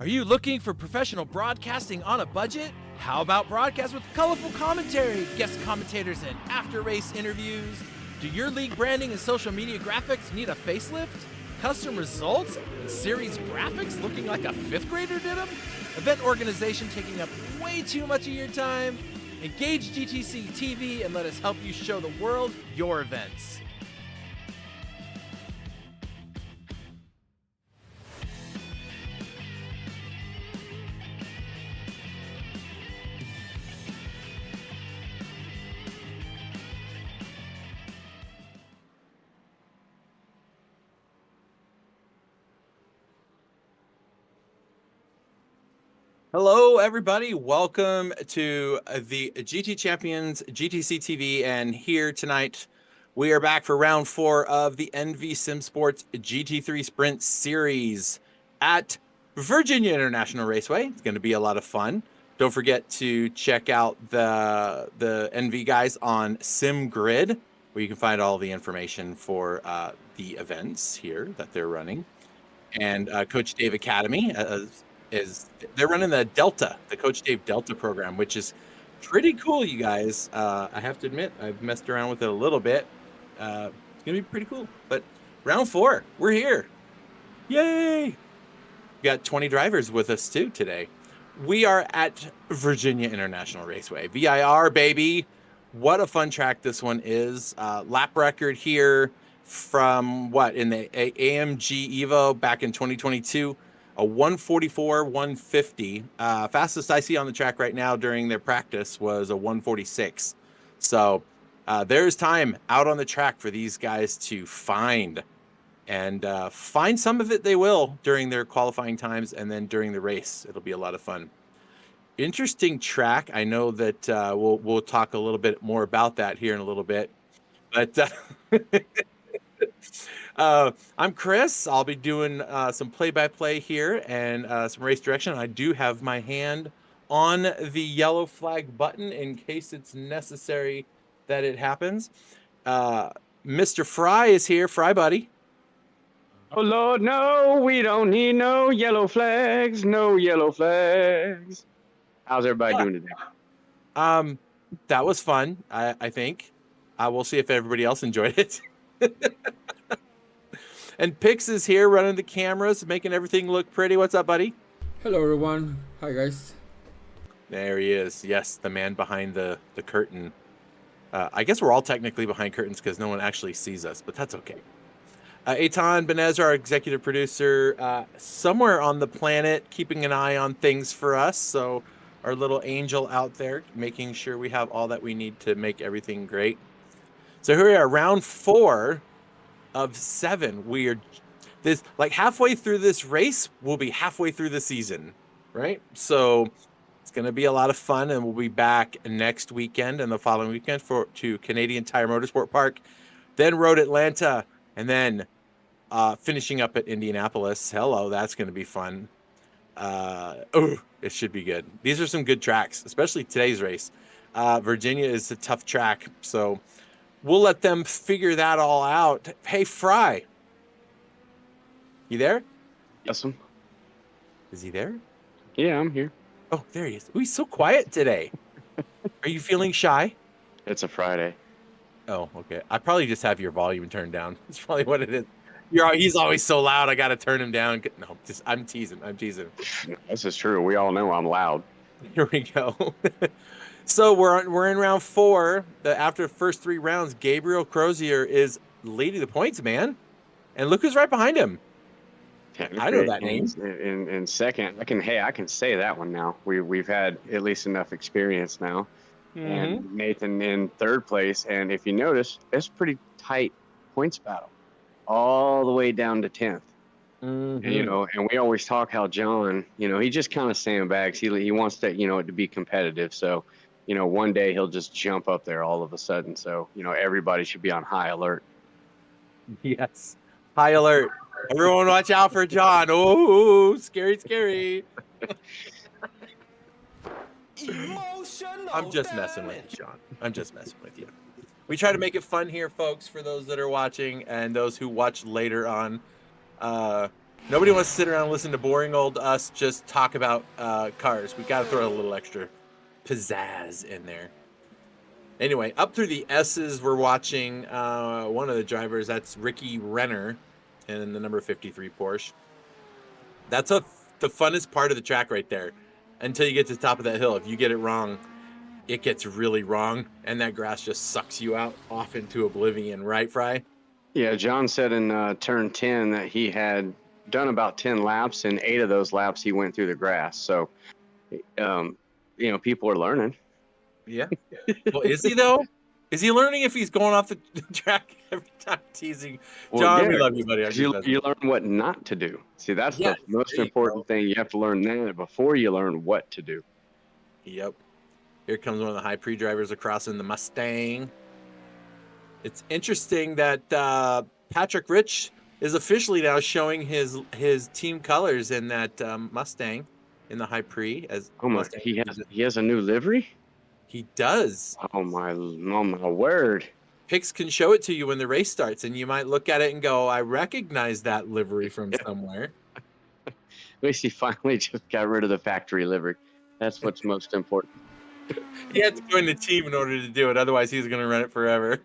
Are you looking for professional broadcasting on a budget? How about broadcast with colorful commentary, guest commentators, and after-race interviews? Do your league branding and social media graphics need a facelift? Custom results and series graphics looking like a fifth grader did them? Event organization taking up way too much of your time? Engage GTCtv and let us help you show the world your events. Hello, everybody. Welcome to the GT Champions GTCtv, and here tonight we are back for round 4 of the ENVY Simsports GT3 Sprint Series at Virginia International Raceway. It's going to be a lot of fun. Don't forget to check out the ENVY guys on SimGrid, where you can find all the information for the events here that they're running, and Coach Dave Academy. They're running the Coach Dave Delta program, which is pretty cool, you guys. I have to admit, I've messed around with it a little bit. It's gonna be pretty cool. But round 4, we're here. Yay! We got 20 drivers with us too today. We are at Virginia International Raceway, VIR, baby. What a fun track this one is. Lap record here from in the AMG Evo back in 2022. A 144-150. Fastest I see on the track right now during their practice was a 146. So there's time out on the track for these guys to find. And find some of it they will during their qualifying times, and then during the race. It'll be a lot of fun. Interesting track. I know that we'll talk a little bit more about that here in a little bit. But I'm Chris. I'll be doing some play-by-play here and some race direction. I do have my hand on the yellow flag button in case it's necessary that it happens. Mr. Fry is here. Fry, buddy. Oh, Lord, no, we don't need no yellow flags, no yellow flags. How's everybody doing today? That was fun, I think. We'll see if everybody else enjoyed it. And Pix is here running the cameras, making everything look pretty. What's up, buddy? Hello, everyone. Hi, guys. There he is. Yes, the man behind the curtain. I guess we're all technically behind curtains because no one actually sees us, but that's okay. Eitan Benezer, our executive producer, somewhere on the planet, keeping an eye on things for us. So our little angel out there, making sure we have all that we need to make everything great. So here we are, round 4 of 7. We are halfway through this race. We'll be halfway through the season, right? So it's going to be a lot of fun, and we'll be back next weekend and the following weekend to Canadian Tire Motorsport Park, then Road Atlanta, and then finishing up at Indianapolis. Hello, that's going to be fun. It should be good. These are some good tracks, especially today's race. Virginia is a tough track, so we'll let them figure that all out. Hey, Fry. You there? Yes, I'm. Is he there? Yeah, I'm here. Oh, there he is. Ooh, he's so quiet today. Are you feeling shy? It's a Friday. Oh, okay. I probably just have your volume turned down. That's probably what it is. He's always so loud. I got to turn him down. No, I'm teasing. This is true. We all know I'm loud. Here we go. So we're in round 4. After the first 3 rounds, Gabriel Crozier is leading the points, man. And look who's right behind him. I know that name. In second, I can say that one now. We've had at least enough experience now. Mm-hmm. And Nathan in 3rd place. And if you notice, it's a pretty tight points battle, all the way down to 10th. Mm-hmm. And, and we always talk how John, he just kind of sandbags. He wants to, to be competitive. So, one day he'll just jump up there all of a sudden. So, everybody should be on high alert. Yes. High alert. Everyone watch out for John. Oh, scary. I'm just messing with you, John. I'm just messing with you. We try to make it fun here, folks, for those that are watching and those who watch later on. Nobody wants to sit around and listen to boring old us just talk about cars. We got to throw a little extra pizzazz in there. Anyway, up through the S's, we're watching one of the drivers. That's Ricky Renner in the number 53 Porsche. That's the funnest part of the track right there until you get to the top of that hill. If you get it wrong, it gets really wrong, and that grass just sucks you out off into oblivion, right, Fry? Yeah, John said in turn 10 that he had done about 10 laps, and 8 of those laps he went through the grass. So, people are learning. Yeah. Well, is he though? Is he learning if he's going off the track every time? Teasing. John, we love you, buddy. You learn what not to do. See, that's the most important thing. You have to learn that before you learn what to do. Yep. Here comes one of the high pre drivers across in the Mustang. It's interesting that Patrick Rich is officially now showing his team colors in that Mustang in the high pre. He has a new livery. He does. Oh my word! Pix can show it to you when the race starts, and you might look at it and go, "I recognize that livery from somewhere." At least he finally just got rid of the factory livery. That's what's most important. He had to join the team in order to do it. Otherwise, he's going to run it forever.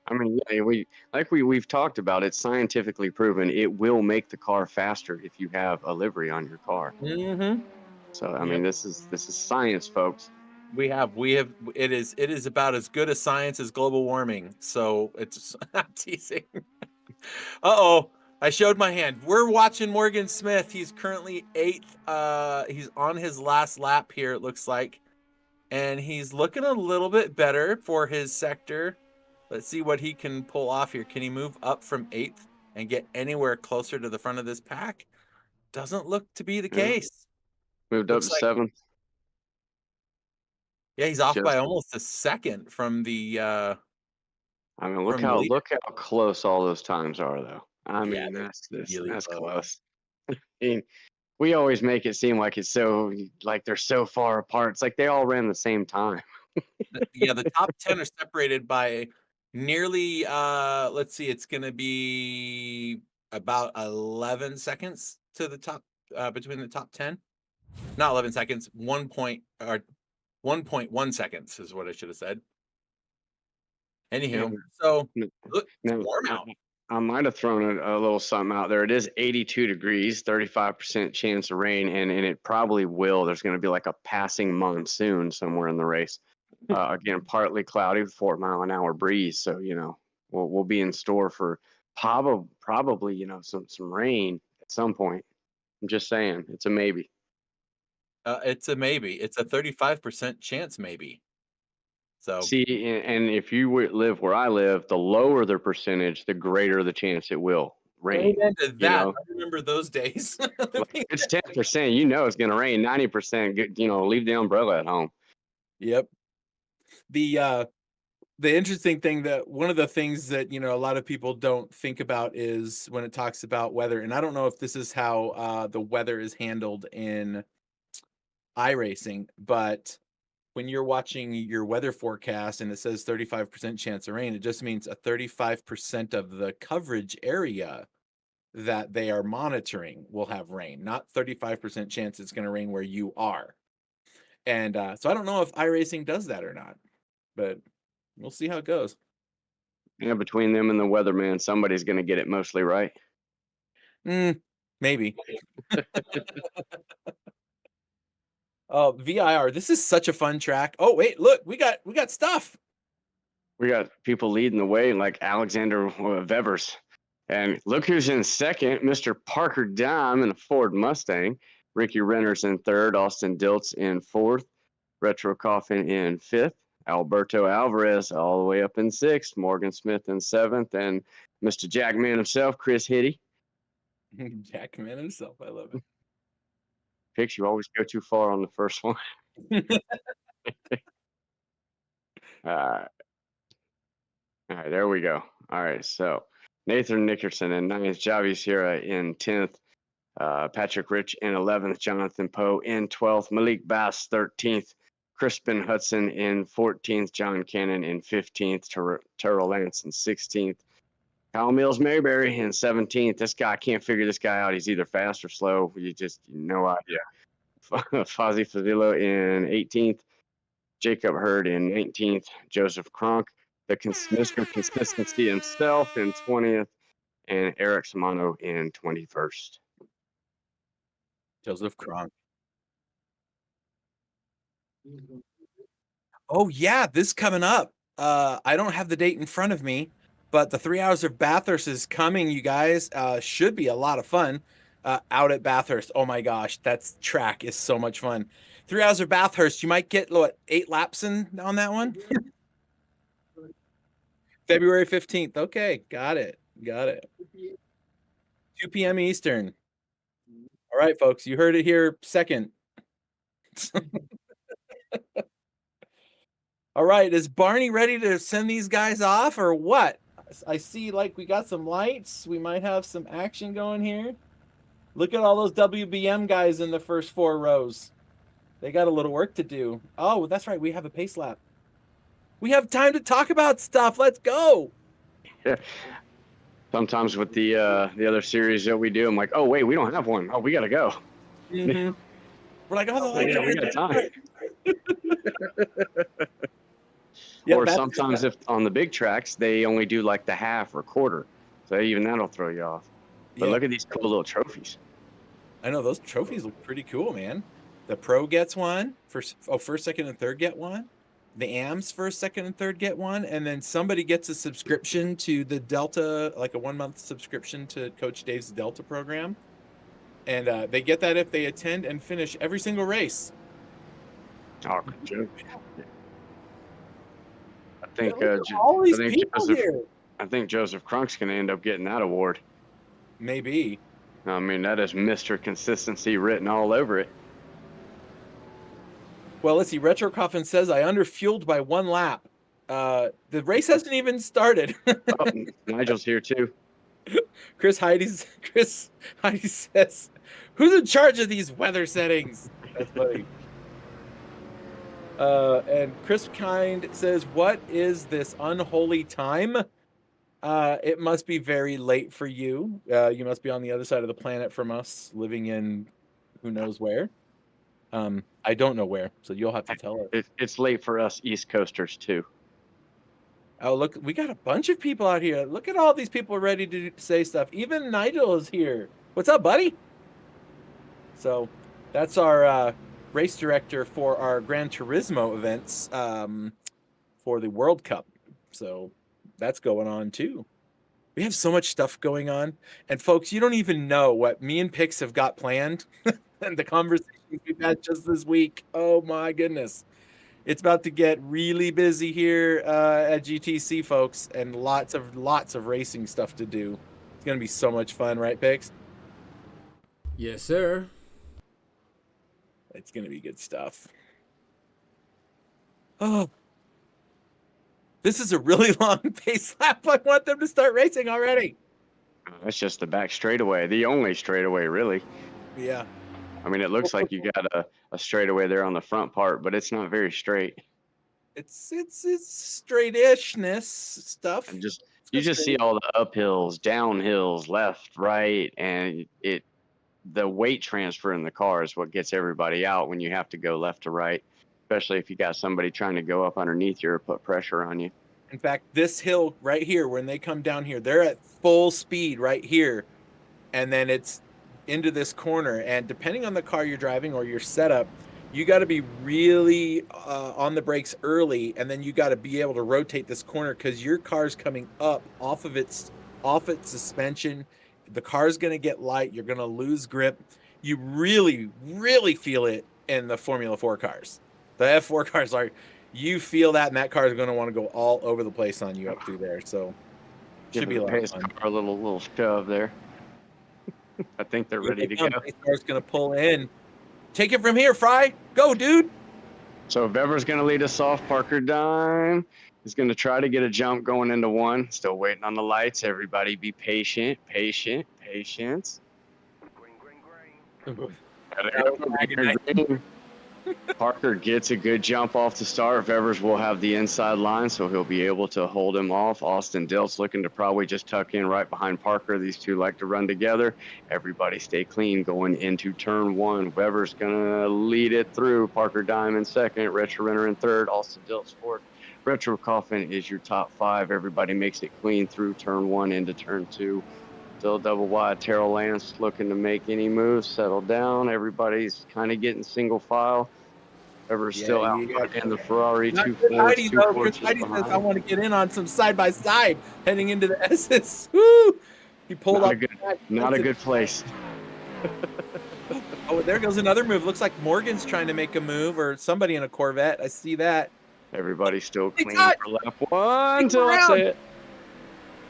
I mean, yeah, we've talked about it, scientifically proven. It will make the car faster if you have a livery on your car. Mm-hmm. So I mean, this is science, folks. We have. It is about as good a science as global warming. So it's not teasing. Uh-oh. I showed my hand. We're watching Morgan Smith. He's currently 8th. He's on his last lap here, it looks like. And he's looking a little bit better for his sector. Let's see what he can pull off here. Can he move up from 8th and get anywhere closer to the front of this pack? Doesn't look to be the case. Moved up to 7th. Yeah, he's off by almost a second from the I mean, look how close all those times are, though. I mean, that's close. I mean, we always make it seem like it's so they're so far apart. It's like they all ran the same time. The top 10 are separated by nearly let's see, it's going to be about 11 seconds to the top between the top 10. Not 11 seconds, 1.1 seconds is what I should have said. Anywho, so look, it's warm out. I might have thrown a little something out there. It is 82 degrees, 35% chance of rain, and it probably will. There's going to be like a passing monsoon somewhere in the race. Again, partly cloudy with 4-mile-an-hour breeze. So, we'll be in store for probably some rain at some point. I'm just saying, it's a maybe. It's a maybe. It's a 35% chance maybe. So see, and if you live where I live, the lower the percentage, the greater the chance it will rain. I remember those days. It's 10%. It's going to rain. 90%. Leave the umbrella at home. Yep. The interesting thing that one of the things that a lot of people don't think about is when it talks about weather, and I don't know if this is how the weather is handled in iRacing, but when you're watching your weather forecast and it says 35% chance of rain, it just means a 35% of the coverage area that they are monitoring will have rain, not 35% chance it's going to rain where you are. And so I don't know if iRacing does that or not, but we'll see how it goes. Yeah, between them and the weatherman, somebody's going to get it mostly right. Maybe. Oh, VIR. This is such a fun track. Oh, wait, look, we got stuff. We got people leading the way like Alexander Vevers. And look who's in second, Mr. Parker Dime in a Ford Mustang. Ricky Renner's in third, Austin Diltz in fourth, Retro Coffin in fifth, Alberto Alvarez all the way up in sixth, Morgan Smith in seventh, and Mr. Jackman himself, Chris Hitty. Jackman himself, I love it. Picks, you always go too far on the first one. All right, there we go. All right, so Nathan Nickerson in 9th, Javi Sierra in 10th, Patrick Rich in 11th, Jonathan Poe in 12th, Malik Bass 13th, Crispin Hudson in 14th, John Cannon in 15th, Terrell Lance in 16th, Kyle Mills Mayberry in 17th. This guy, I can't figure this guy out. He's either fast or slow. You just no idea. Fozzie Fazillo in 18th. Jacob Hurd in 19th. Joseph Kronk, Mr. Consistency himself in 20th. And Eric Samano in 21st. Joseph Kronk. Oh yeah, this coming up. I don't have the date in front of me, but the 3 hours of Bathurst is coming, you guys. Should be a lot of fun out at Bathurst. Oh my gosh, that's track is so much fun. 3 hours of Bathurst, you might get what 8 laps on that one. February 15th. Okay, got it. 2 p.m. Eastern. All right, folks, you heard it here second. All right, is Barney ready to send these guys off or what? I see like we got some lights. We might have some action going here. Look at all those WBM guys in the first 4 rows. They got a little work to do. Oh, that's right. We have a pace lap. We have time to talk about stuff. Let's go. Yeah. Sometimes with the other series that we do, I'm like, oh wait, we don't have one. Oh, we gotta go. Mm-hmm. We're like, oh, yeah, we got time. Yeah, or sometimes if on the big tracks they only do like the half or quarter, so even that'll throw you off. But look at these cool little trophies. I know those trophies look pretty cool, man. The pro gets one. First, second, and third get one. The AMs first, second, and third get one, and then somebody gets a subscription to the Delta, like a 1-month subscription to Coach Dave's Delta program, and they get that if they attend and finish every single race. Oh, good joke. I think Joseph Kronk's going to end up getting that award. Maybe. I mean, that is Mr. Consistency written all over it. Well, let's see. Retro Coffin says I underfueled by 1 lap. The race hasn't even started. Oh, Nigel's here too. Chris Heidi says, "Who's in charge of these weather settings?" That's funny. And Chris Kind says, "What is this unholy time? It must be very late for you. You must be on the other side of the planet from us, living in who knows where. I don't know where, so you'll have to tell us." It's late for us East Coasters too. Oh, look, we got a bunch of people out here. Look at all these people ready to say stuff. Even Nigel is here. What's up, buddy? So that's our race director for our Gran Turismo events for the World Cup. So that's going on too. We have so much stuff going on. And folks, you don't even know what me and Pix have got planned and the conversations we've had just this week. Oh my goodness. It's about to get really busy here at GTC, folks, and lots of racing stuff to do. It's going to be so much fun, right, Pix? Yes, sir. It's going to be good stuff. Oh, this is a really long pace lap. I want them to start racing already. That's just the back straightaway, the only straightaway, really. Yeah. I mean, it looks like you got a straightaway there on the front part, but it's not very straight. It's straight-ishness stuff. And you just see all the uphills, downhills, left, right, and the weight transfer in the car is what gets everybody out when you have to go left to right, especially if you got somebody trying to go up underneath you or put pressure on you. In fact, this hill right here, when they come down here, they're at full speed right here, and then it's into this corner, and depending on the car you're driving or your setup, you got to be really on the brakes early, and then you got to be able to rotate this corner because your car's coming up off its suspension. The car's going to get light. You're going to lose grip. You really, really feel it in the Formula 4 cars. The F4 cars you feel that, and that car is going to want to go all over the place on you up through there. So should be a lot of fun. A little shove there. I think they're ready to go. The car's going to pull in. Take it from here, Fry. Go, dude. So Bever's going to lead us off. Parker Dime is going to try to get a jump going into 1. Still waiting on the lights. Everybody be patient. Patience. Green. Parker gets a good jump off the start. Vevers will have the inside line, so he'll be able to hold him off. Austin Dilt's looking to probably just tuck in right behind Parker. These two like to run together. Everybody stay clean going into turn one. Vevers going to lead it through. Parker Diamond second. Retro Renner in third. Austin Dilt's fourth. Retro Coffin is your top five. Everybody makes it clean through turn one into turn two. Still double wide. Terrell Lance looking to make any moves. Settle down. Everybody's kind of getting single file. Ever's still out in the Ferrari. Not Two good Fords, Heidi, two though, Fords because Heidi says, behind. I want to get in on some side-by-side heading into the S's. Woo! He pulled Not up. a good, not a good place. Oh, there goes another move. Looks like Morgan's trying to make a move, or somebody in a Corvette. I see that. Everybody's still They clean touch. for lap one They until I around. say it.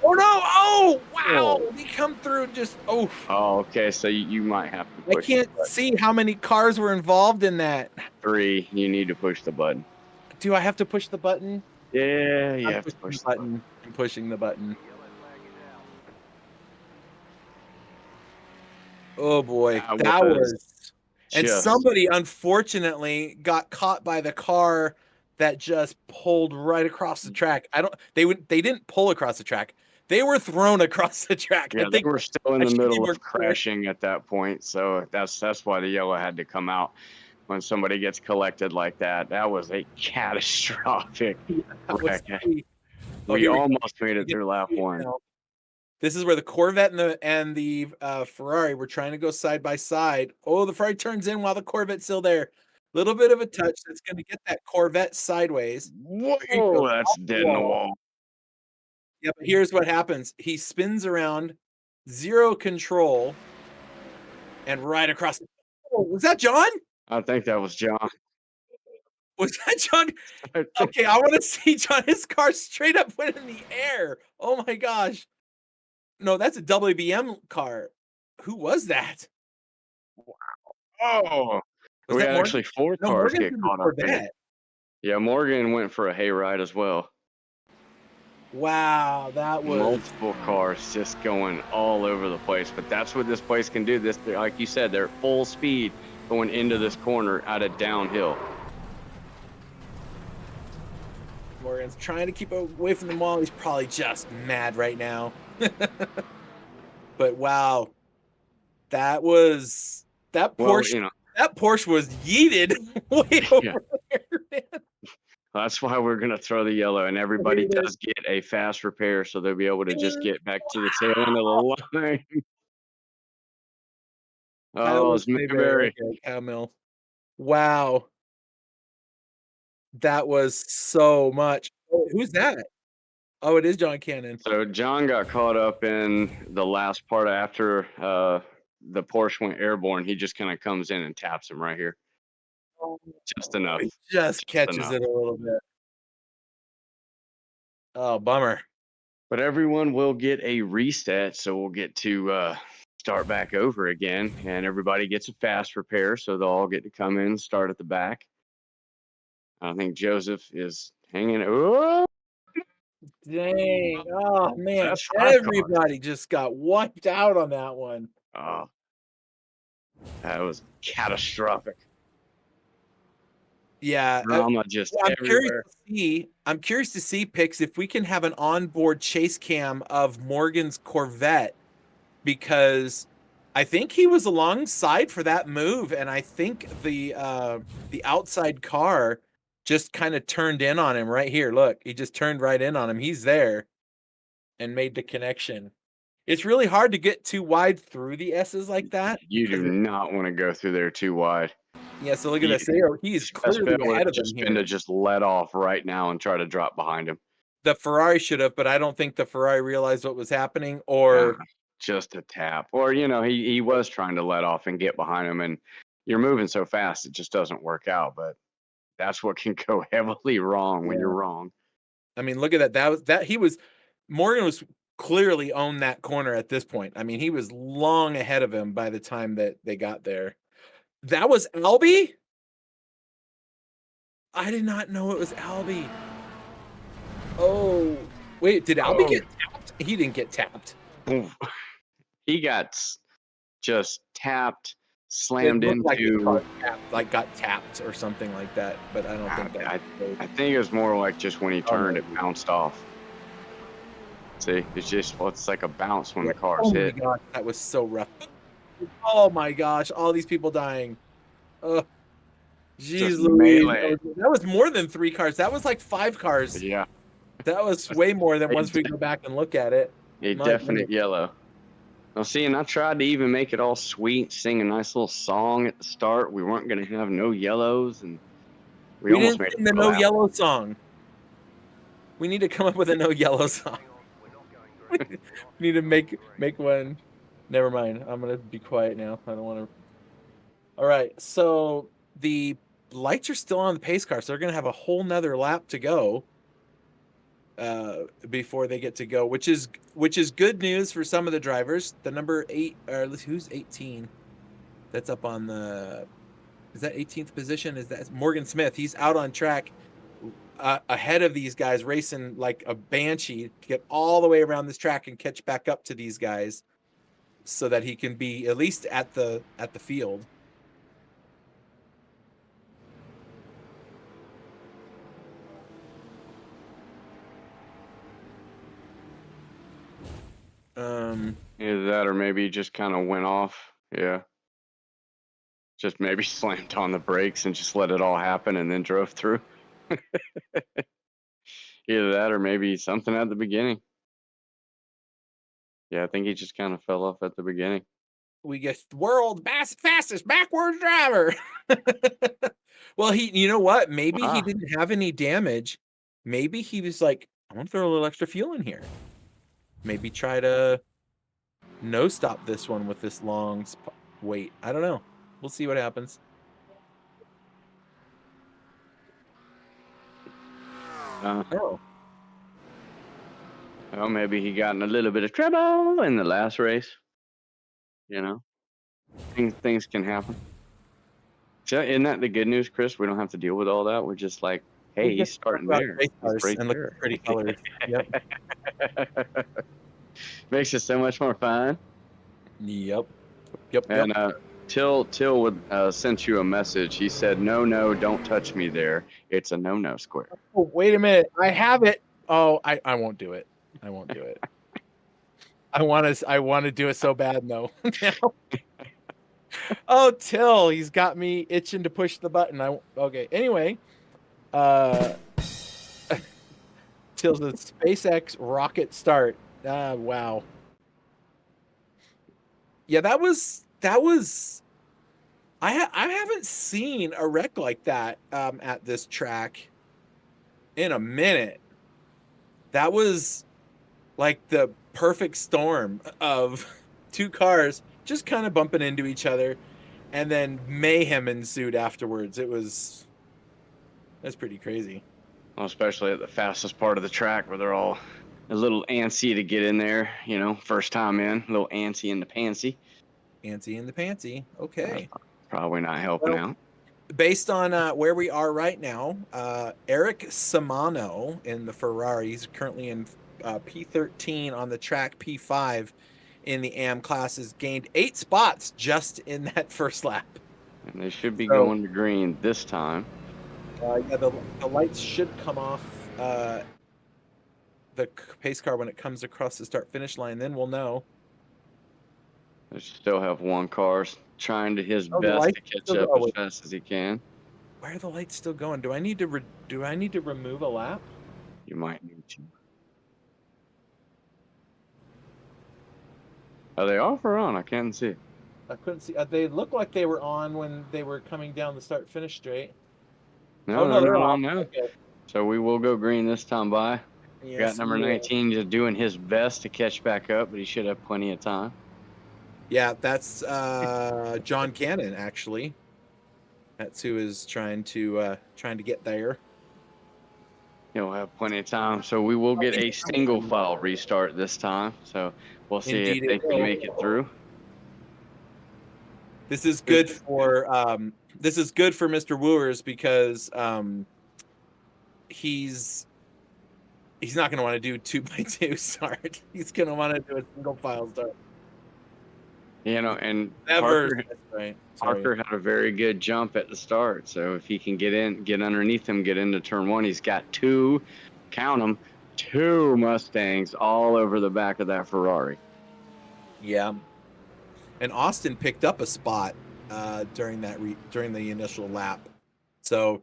Oh, no. Oh, wow. Oh. They come through just, oh. Oh, okay. So you might have to I push can't see how many cars were involved in that. 3. You need to push the button. Do I have to push the button? Yeah, you I'm have to pushing push the button. I'm pushing the button. Oh boy, that was and somebody unfortunately got caught by the car that just pulled right across the track. They didn't pull across the track. They were thrown across the track. Yeah, I think they were still in I the should be middle more of crashing at that point. So that's why the yellow had to come out. When somebody gets collected like that, that was a catastrophic wreck. We almost made it through lap one. This is where the Corvette and the Ferrari were trying to go side by side. Oh, the Ferrari turns in while the Corvette's still there. Little bit of a touch that's going to get that Corvette sideways. Whoa, that's dead in the wall. Yeah, but here's what happens. He spins around, zero control, and right across. Oh, was that John? I think that was John. Was that John? Okay, I want to see John. His car straight up went in the air. Oh my gosh. No, that's a WBM car. Who was that? Wow. Oh, Was we that had Morgan? actually 4 No, cars Morgan's get in the caught up in it. Corvette. Yeah, Morgan went for a hayride as well. Wow, that was multiple cars just going all over the place. But that's what this place can do. This, like you said, they're at full speed going into this corner at a downhill. Morgan's trying to keep away from the wall. He's probably just mad right now. But wow, that Porsche. Well, that Porsche was yeeted way over there, man. That's why we're going to throw the yellow, and everybody does get a fast repair, so they'll be able to just get back to the tail end of the line. Oh, it's Mayberry. Okay, Kyle Mill. Wow. That was so much. Oh, who's that? Oh, it is John Cannon. So John got caught up in the last part after the Porsche went airborne. He just kind of comes in and taps him right here. Just enough. He just catches it a little bit. Oh, bummer. But everyone will get a reset, so we'll get to start back over again, and everybody gets a fast repair, so they'll all get to come in and start at the back. I think Joseph is hanging. Oh! Dang. Oh, man. Everybody just got wiped out on that one. Oh, that was catastrophic. Yeah, drama just everywhere. I'm curious to see, Pix, if we can have an onboard chase cam of Morgan's Corvette, because I think he was alongside for that move, and I think the outside car just kind of turned in on him right here. Look, he just turned right in on him. He's there and made the connection. It's really hard to get too wide through the S's like that. You do not want to go through there too wide. Yeah, so look at this. He's clearly ahead of him here. To just let off right now and try to drop behind him. The Ferrari should have, but I don't think the Ferrari realized what was happening, or just a tap, or he was trying to let off and get behind him, and you're moving so fast it just doesn't work out. But that's what can go heavily wrong when you're wrong. I mean, look at that. Morgan was clearly on that corner at this point. I mean, he was long ahead of him by the time that they got there. That was Albie? I did not know it was Albie. Oh, wait, did Albie get tapped? He didn't get tapped. He got just tapped slammed It looked like his car into. got tapped or something like that, but I don't think that. I think it was more like just when he turned, it bounced off. See, it's like a bounce when the car's hit. Oh my gosh, that was so rough. Oh my gosh, all these people dying. Oh, jeez Louise. Melee. That was more than 3 cars. That was like 5 cars. Yeah, That was way more than once we go back and look at it. a My definite goodness. yellow. Now, see, and I tried to even make it all sweet, sing a nice little song at the start. We weren't going to have no yellows, and we almost didn't made sing the it no collapse. yellow song. We need to come up with a no yellow song. We need to make one. Never mind. I'm gonna be quiet now. I don't want to. All right. So the lights are still on the pace car, so they're gonna have a whole nother lap to go before they get to go, which is good news for some of the drivers. The number 8, or who's 18? That's up on the. Is that 18th position? Is that Morgan Smith? He's out on track ahead of these guys, racing like a banshee to get all the way around this track and catch back up to these guys, so that he can be at least at the field. Either that or maybe he just kind of went off. Yeah. Just maybe slammed on the brakes and just let it all happen and then drove through. Either that or maybe something at the beginning. Yeah, I think he just kind of fell off at the beginning. We get world fastest backwards driver. Well, you know what? Maybe he didn't have any damage. Maybe he was like, I want to throw a little extra fuel in here. Maybe try to no stop this one with this long wait. I don't know. We'll see what happens. Well, maybe he got in a little bit of trouble in the last race. You know, things can happen. So, isn't that the good news, Chris? We don't have to deal with all that. We're just like, hey, he's starting there. He's right and there. look at pretty colors. Yep. Makes it so much more fun. Yep. And Till would sent you a message. He said, "No, don't touch me there. It's a no square." Oh, wait a minute. I have it. Oh, I won't do it. I won't do it. I want to do it so bad. No. Oh, Till, he's got me itching to push the button. Okay. Anyway, Till's a SpaceX rocket start. Wow. Yeah, that was. I haven't seen a wreck like that at this track in a minute. That was like the perfect storm of 2 cars just kind of bumping into each other, and then mayhem ensued afterwards. That's pretty crazy. Well, especially at the fastest part of the track where they're all a little antsy to get in there. You know, first time in, a little antsy in the pantsy. Antsy in the pantsy. Okay. Probably not helping out. Based on where we are right now, Eric Samano in the Ferrari, he's currently in P13 on the track, P5 in the AM class, has gained 8 spots just in that first lap. And they should be going to green this time. Yeah, the lights should come off the pace car when it comes across the start-finish line. Then we'll know. They still have 1 car trying to his best to catch up as fast as he can. Why are the lights still going? Do I need to remove a lap? You might need to. Are they off or on? I can't see. I couldn't see. They looked like they were on when they were coming down the start-finish straight. No, they're on now. Okay. So we will go green this time by. Yes, got number 19 just doing his best to catch back up, but he should have plenty of time. Yeah, that's John Cannon, actually. That's who is trying to get there. He'll have plenty of time. So we will get a single file restart this time. So we'll see if they can make it through. This is good for Mr. Wooers, because he's not going to want to do 2x2 start. He's going to want to do a single file start. And Never. That's right. Sorry. Parker had a very good jump at the start. So if he can get underneath him, get into turn one, he's got two Mustangs all over the back of that Ferrari. Yeah. And Austin picked up a spot during the initial lap. So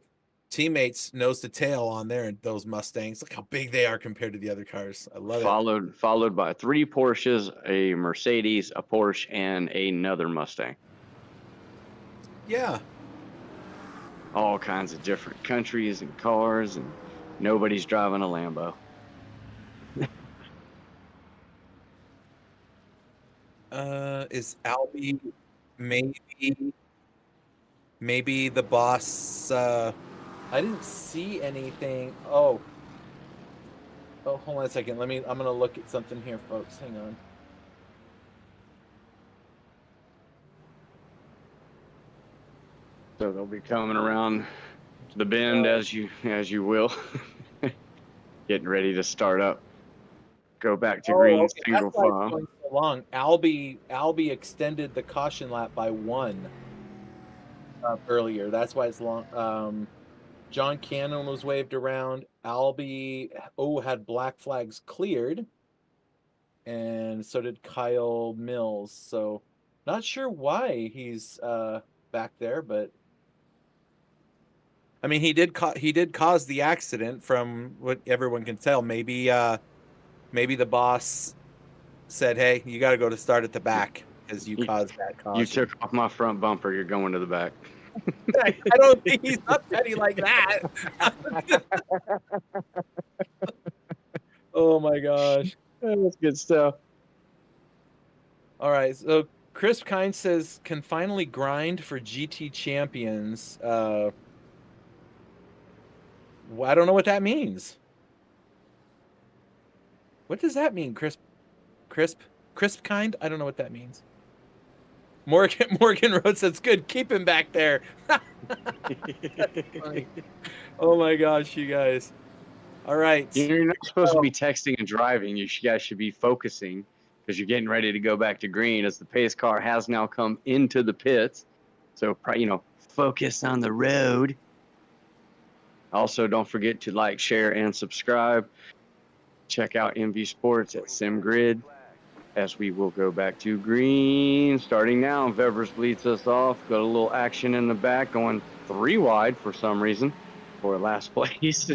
teammates nose to tail on there, and those Mustangs. Look how big they are compared to the other cars. I love it. Followed by 3 Porsches, a Mercedes, a Porsche, and another Mustang. Yeah. All kinds of different countries and cars, and nobody's driving a Lambo. Is Albie maybe the boss? I didn't see anything. Oh, hold on a second. I'm gonna look at something here, folks. Hang on. So they'll be coming around the bend as you will, getting ready to start up. Go back to green, single that's why file. it's going so long. Albie extended the caution lap by 1 earlier. That's why it's long. John Cannon was waved around. Albie had black flags cleared, and so did Kyle Mills. So not sure why he's back there, but I mean, he did cause the accident from what everyone can tell. Maybe the boss said, "Hey, you got to go to start at the back because you caused that caution." You took off my front bumper. You're going to the back. I don't think he's not petty like that. Oh my gosh. That's good stuff. All right, so Chris Kind says can finally grind for GT champions. I don't know what that means. What does that mean, crisp kind? I don't know what that means. Morgan Road says good. Keep him back there. Oh my gosh, you guys. All right. You're not supposed to be texting and driving. You guys should be focusing because you're getting ready to go back to green as the pace car has now come into the pits. So, focus on the road. Also, don't forget to like, share, and subscribe. Check out ENVY Sports at SimGrid as we will go back to green. Starting now, Vevers leads us off. Got a little action in the back, going 3 wide for some reason for last place.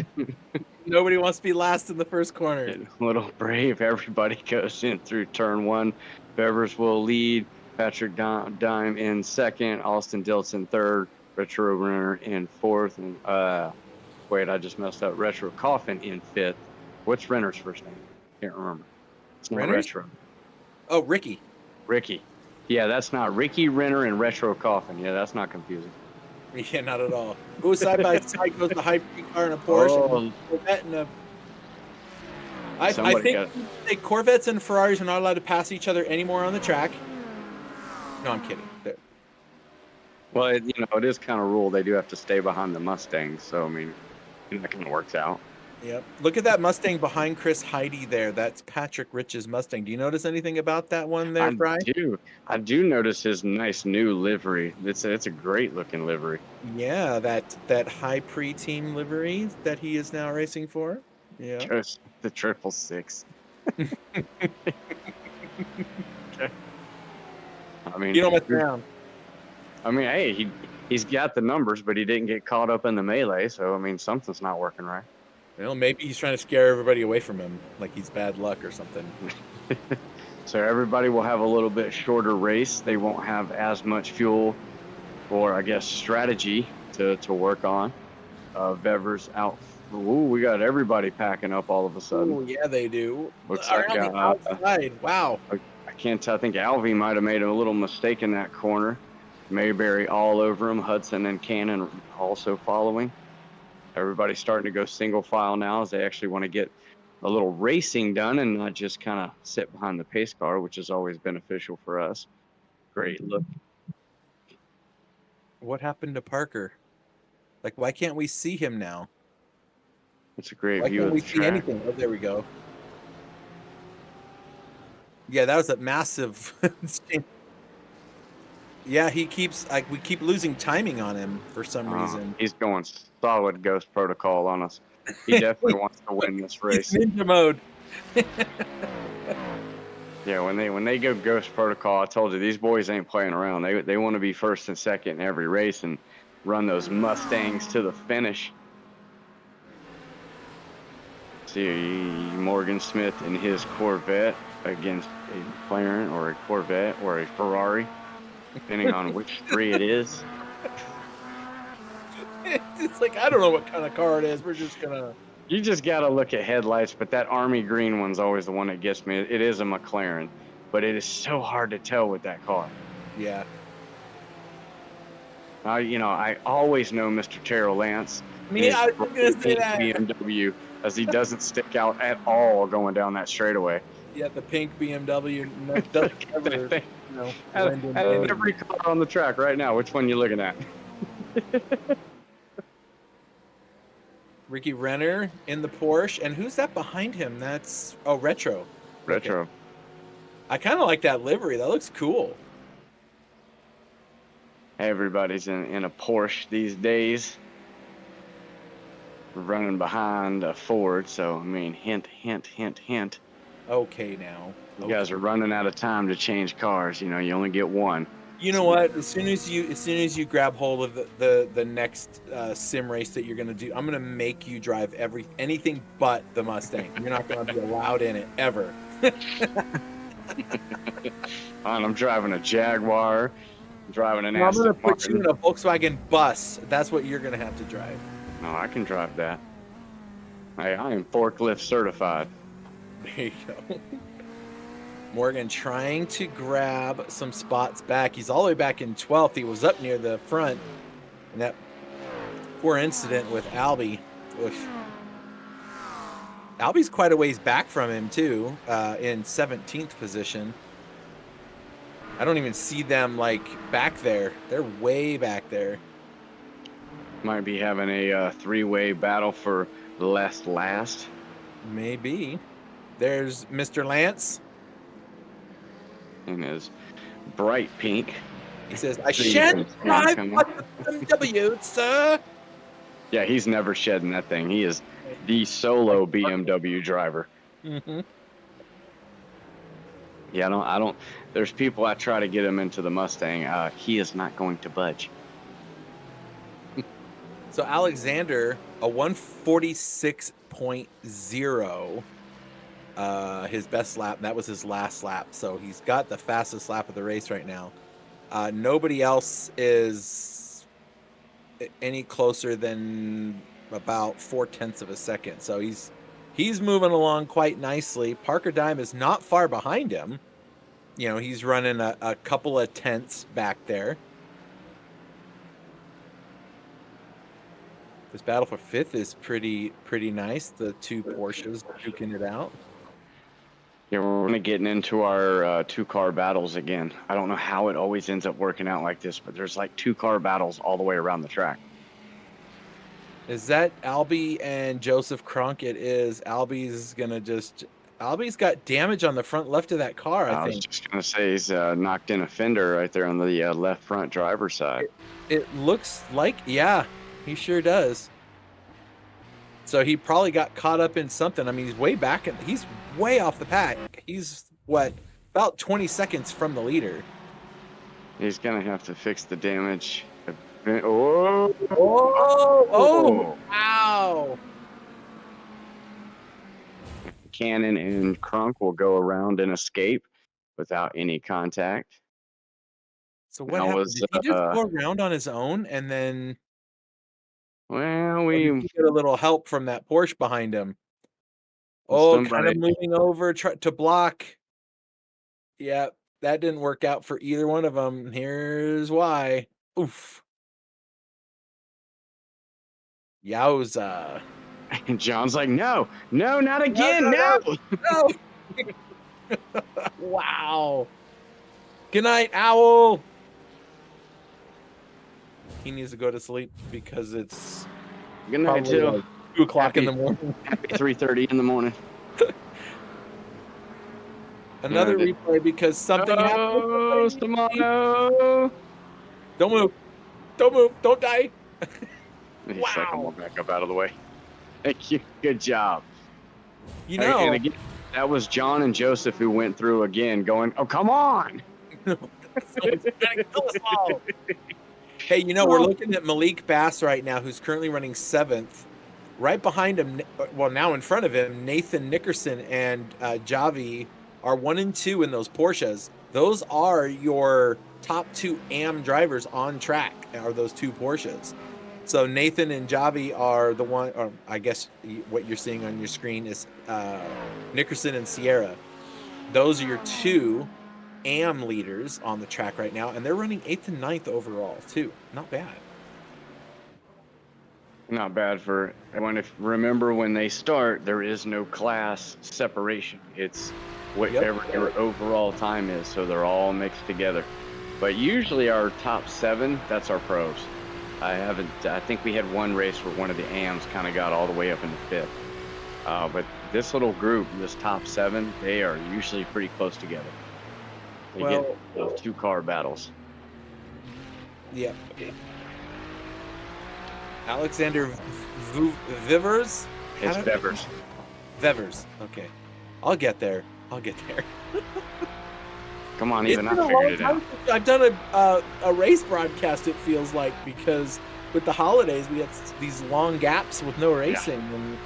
Nobody wants to be last in the first corner. A little brave. Everybody goes in through turn 1. Bevers will lead. Patrick Dime in second. Austin Diltz in third. Retro Renner in fourth. And wait, I just messed up. Retro Coffin in fifth. What's Renner's first name? Can't remember. It's not Renner's? Retro. Oh, Ricky. Ricky. Yeah, that's not Ricky Renner and Retro Coffin. Yeah, that's not confusing. Yeah, not at all. Who side by side goes the high-speed car and a Porsche and a Corvette and a... I think Corvettes and Ferraris are not allowed to pass each other anymore on the track. No, I'm kidding. Well, it is kind of rule. They do have to stay behind the Mustangs. So, I mean, that kind of works out. Yep. Look at that Mustang behind Chris Heide there. That's Patrick Rich's Mustang. Do you notice anything about that one there, Brian? I do notice his nice new livery. It's a great looking livery. Yeah, that high pre-team livery that he is now racing for. Yeah. Just the 666. I mean, you don't mess around. I mean, hey, he's got the numbers, but he didn't get caught up in the melee. So, I mean, something's not working right. Well, maybe he's trying to scare everybody away from him, like he's bad luck or something. So everybody will have a little bit shorter race. They won't have as much fuel or, I guess, strategy to work on. Vevers out. Ooh, we got everybody packing up all of a sudden. Oh, yeah, they do. Looks like outside. Wow. I can't tell. I think Alvey might have made a little mistake in that corner. Mayberry all over him. Hudson and Cannon also following. Everybody's starting to go single file now as they actually want to get a little racing done and not just kind of sit behind the pace car, which is always beneficial for us. Great look. What happened to Parker? Like, why can't we see him now? It's a great view of the track. See anything? Oh, there we go. Yeah, that was a massive Yeah, he keeps we keep losing timing on him for some reason. He's going solid Ghost Protocol on us. He definitely wants to win this race. He's ninja mode. Yeah, when they go Ghost Protocol, I told you these boys ain't playing around. They want to be first and second in every race and run those Mustangs to the finish. See Morgan Smith in his Corvette against a McLaren or a Corvette or a Ferrari, depending on which three it is. It's like, I don't know what kind of car it is. We're just gonna. You just got to look at headlights, but that army green one's always the one that gets me. It is a McLaren, but it is so hard to tell with that car. Yeah. I always know Mr. Terrell Lance. I was gonna say that. BMW, as he doesn't stick out at all going down that straightaway. Yeah, the pink BMW doesn't ever, blend in Out any- of every car on the track right now, which one you looking at? Ricky Renner in the Porsche, and who's that behind him? That's Retro. Retro. Okay. I kind of like that livery. That looks cool. Everybody's in a Porsche these days. We're running behind a Ford, so I mean, hint, hint, hint, hint. Okay, now You guys are running out of time to change cars. You only get one. You know what? As soon as you grab hold of the next sim race that you're gonna do, I'm gonna make you drive anything but the Mustang. You're not gonna be allowed in it ever. I'm driving a Jaguar. I'm driving an I'm Aston gonna put you Martin. in a Volkswagen bus. That's what you're gonna have to drive. No, I can drive that. I am forklift certified. There you go. Morgan trying to grab some spots back. He's all the way back in 12th. He was up near the front. And that poor incident with Albie. Oof. Albie's quite a ways back from him, too, in 17th position. I don't even see them, back there. They're way back there. Might be having a three-way battle for last. Maybe. There's Mr. Lance. In his bright pink. He says, I shan't drive BMW, sir. Yeah, he's never shedding that thing. He is the solo BMW driver. Mm-hmm. Yeah, I don't. There's people I try to get him into the Mustang. He is not going to budge. So Alexander, a 146.0. His best lap. That was his last lap. So he's got the fastest lap of the race right now. Nobody else is any closer than about 0.4 of a second. So he's moving along quite nicely. Parker Dime is not far behind him. He's running a couple of tenths back there. This battle for 5th is pretty nice. The two Porsches duking it out. Yeah, we're going to getting into our two-car battles again. I don't know how it always ends up working out like this, but there's like two-car battles all the way around the track. Is that Albie and Joseph Crunk? It is. Albie's got damage on the front left of that car, I think. was just going to say he's knocked in a fender right there on the left front driver's side. It looks like, yeah, he sure does. So he probably got caught up in something. I mean, he's way back. He's way off the pack. He's, about 20 seconds from the leader. He's going to have to fix the damage. Oh, wow. Cannon and Crunk will go around and escape without any contact. So what happened? Did he just go around on his own and then... Well, we get a little help from that Porsche behind him. Kind of moving over to block. Yeah, that didn't work out for either one of them. Here's why. Oof. Yowza. And John's like, no, not again, no. Wow. Good night, Owl. He needs to go to sleep because it's good night, too. 2 o'clock in the morning. Happy 3:30 in the morning. Another replay because something happened. Don't move. Don't move. Don't die. He's like, I'm Wow. gonna back up out of the way. Thank you. Good job. You And know, again, that was John and Joseph who went through again, going, "Oh, come on!" someone's trying to kill us all. Hey, you know, we're looking at Malik Bass right now, who's currently running 7th. Right behind him, well, now in front of him, Nathan Nickerson and Javi are 1 and 2 in those Porsches. Those are your top 2 AM drivers on track, are those 2 Porsches. So Nathan and Javi are the one, or I guess what you're seeing on your screen is Nickerson and Sierra. Those are your 2 AM leaders on the track right now, and they're running 8th and 9th overall too. Not bad. Not bad for everyone. If remember when they start, there is no class separation. It's whatever your overall time is, so they're all mixed together. But usually our top 7, that's our pros. I think we had one race where one of the AMs kind of got all the way up into 5th. But this little group, this top 7, they are usually pretty close together. They get those 2-car battles. Yeah. Alexander Vivers? It's Bevers. Vevers. Okay. I'll get there. Come on, even I figured it out. I've done a race broadcast, it feels like, because with the holidays, we had these long gaps with no racing. Yeah. And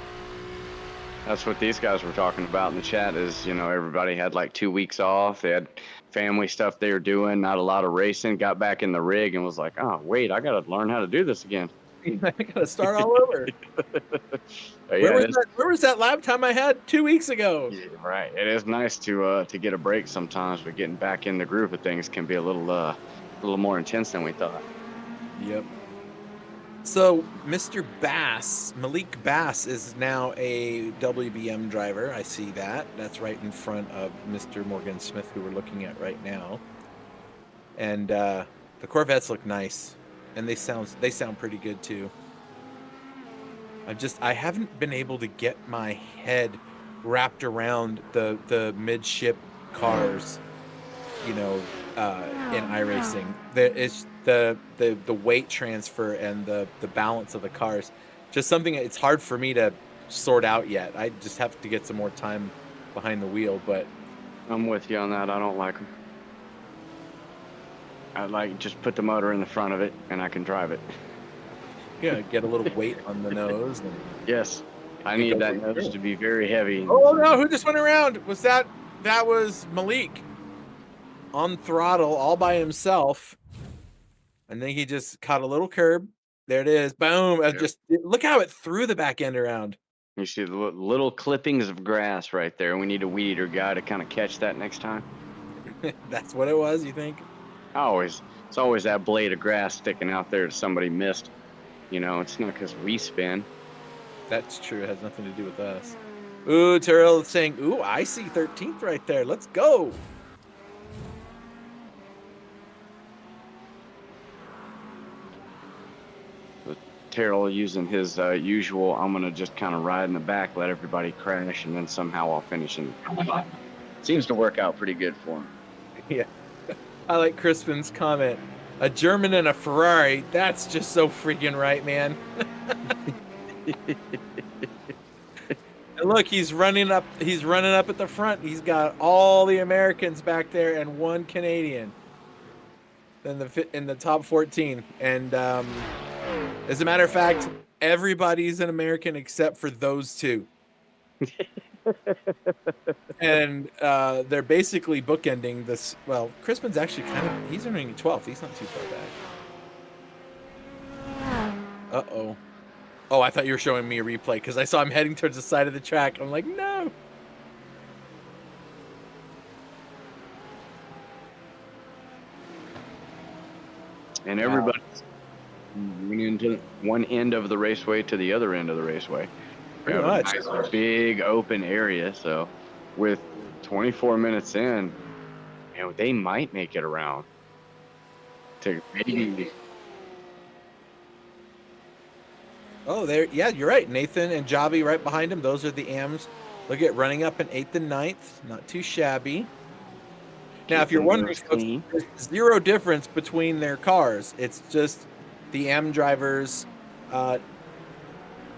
that's what these guys were talking about in the chat is, you know, everybody had like 2 weeks off. They had family stuff they were doing, not a lot of racing, got back in the rig and was like, oh, wait, I got to learn how to do this again. I got to start all over. Where was that lap time I had 2 weeks ago? Yeah, right. It is nice to get a break sometimes, but getting back in the groove of things can be a little more intense than we thought. Yep. So Mr. Bass, Malik Bass, is now a WBM driver. I see that. That's right in front of Mr. Morgan Smith, who we're looking at right now. And the Corvettes look nice, and they sound pretty good too. I haven't been able to get my head wrapped around the midship cars, you know, in iRacing. It's the weight transfer and the balance of the cars. Just something it's hard for me to sort out yet. I just have to get some more time behind the wheel, but I'm with you on that. I don't like them. I like just put the motor in the front of it and I can drive it. Yeah, get a little weight on the nose. And yes, I need that nose to be very heavy. Oh no, who just went around? Was that was Malik on throttle all by himself. And then he just caught a little curb. There it is. Boom. Yep. Just look how it threw the back end around. You see the little clippings of grass right there. We need a weed eater guy to kind of catch that next time. That's what it was, you think? It's always that blade of grass sticking out there that somebody missed. You know, it's not because we spin. That's true. It has nothing to do with us. Ooh, Terrell is saying, ooh, I see 13th right there. Let's go. Terrell using his usual, I'm going to just kind of ride in the back, let everybody crash, and then somehow I'll finish in the front. Seems to work out pretty good for him. Yeah. I like Crispin's comment. A German and a Ferrari. That's just so freaking right, man. And look, he's running up at the front. He's got all the Americans back there and one Canadian in the top 14. And as a matter of fact, everybody's an American except for those 2. And they're basically bookending this. Well, Crispin's actually he's running 12th. He's not too far back. Uh-oh. Oh, I thought you were showing me a replay because I saw him heading towards the side of the track. I'm like, no. And everybody's into one end of the raceway to the other end of the raceway. Pretty much. A nice big open area. So with 24 minutes in, you know, they might make it around to maybe. Oh, there. Yeah, you're right. Nathan and Javi right behind him. Those are the AMs. Look at running up in 8th and 9th. Not too shabby. Now, if you're wondering, folks, there's zero difference between their cars. It's just the M drivers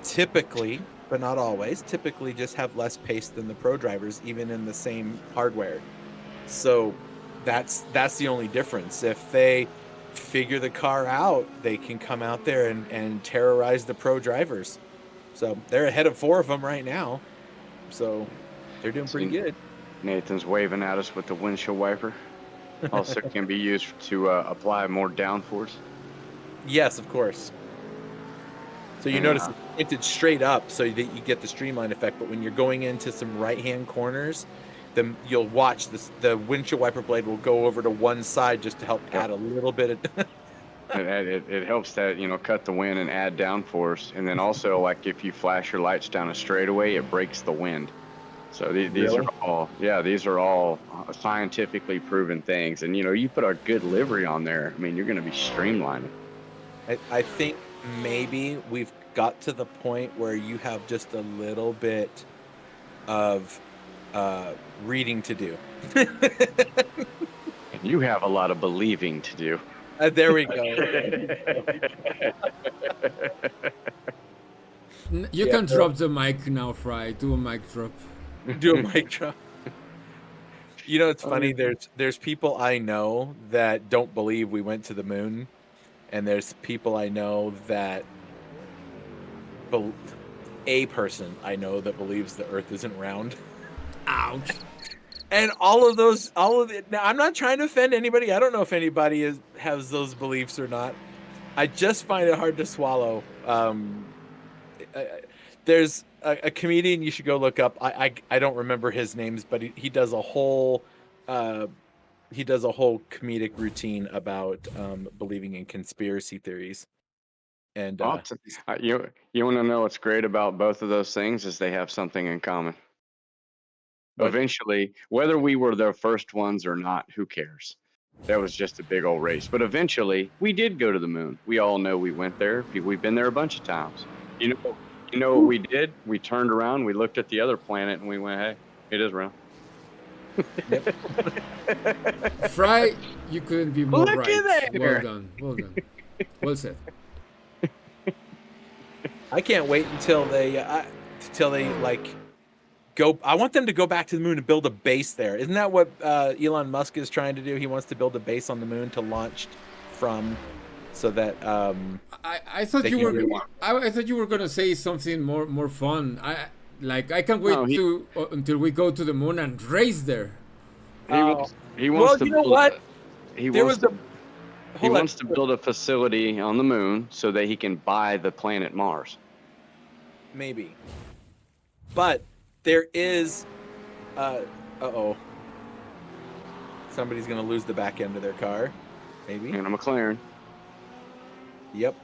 typically, but not always, typically just have less pace than the Pro drivers, even in the same hardware. So that's the only difference. If they figure the car out, they can come out there and terrorize the Pro drivers. So they're ahead of 4 of them right now. So they're doing pretty good. Nathan's waving at us with the windshield wiper. Also can be used to apply more downforce. Yes, of course. So you notice it's pointed straight up so that you get the streamline effect. But when you're going into some right-hand corners, then you'll watch the windshield wiper blade will go over to one side just to help add a little bit of... It helps that, cut the wind and add downforce. And then also, like, if you flash your lights down a straightaway, it breaks the wind. So these are all scientifically proven things. And, you put a good livery on there, I mean, you're going to be streamlining. I think maybe we've got to the point where you have just a little bit of reading to do. And you have a lot of believing to do. There we go. You can drop the mic now, Fry. Do a mic drop. Do a mic drop. It's funny. There's people I know that don't believe we went to the moon, and there's people I know that a person I know that believes the Earth isn't round. Ouch. And now I'm not trying to offend anybody. I don't know if anybody has those beliefs or not. I just find it hard to swallow. There's a comedian you should go look up. I don't remember his names, but he does a whole comedic routine about believing in conspiracy theories. And you want to know what's great about both of those things is they have something in common. Eventually, whether we were the first ones or not, who cares? That was just a big old race. But eventually, we did go to the moon. We all know we went there. We've been there a bunch of times. You know what we did? We turned around, we looked at the other planet, and we went, hey, it is round. Fry, you couldn't be more Look right. at that. Well done. Well said. I can't wait until they like go. I want them to go back to the moon and build a base there. Isn't that what Elon Musk is trying to do? He wants to build a base on the moon to launch from, so that I thought you were I thought you were gonna say something more fun. I can't wait until we go to the moon and race there. He wants to build. He He wants to build a facility on the moon so that he can buy the planet Mars. Maybe. But there is somebody's gonna lose the back end of their car. Maybe. And a McLaren. Yep.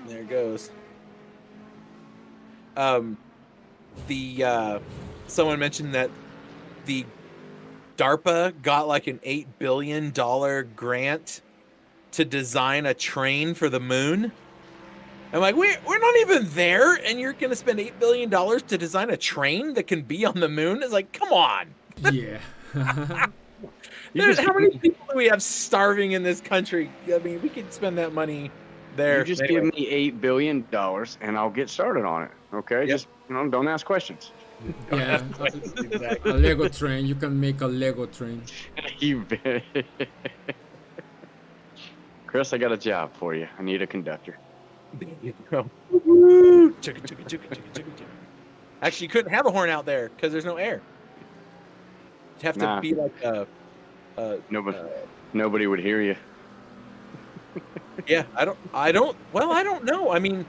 There it goes. Someone mentioned that the DARPA got like an $8 billion grant to design a train for the moon. I'm like, we're not even there, and you're going to spend $8 billion to design a train that can be on the moon? It's like, come on. Yeah. How many people do we have starving in this country? I mean, we could spend that money there. You just give me $8 billion, and I'll get started on it. Okay? Yep. Just don't ask questions. Yeah. Exactly. A Lego train. You can make a Lego train. You bet. Chris, I got a job for you. I need a conductor. Actually, you couldn't have a horn out there because there's no air. You'd have to be like nobody would hear you. Yeah, I don't know. I mean,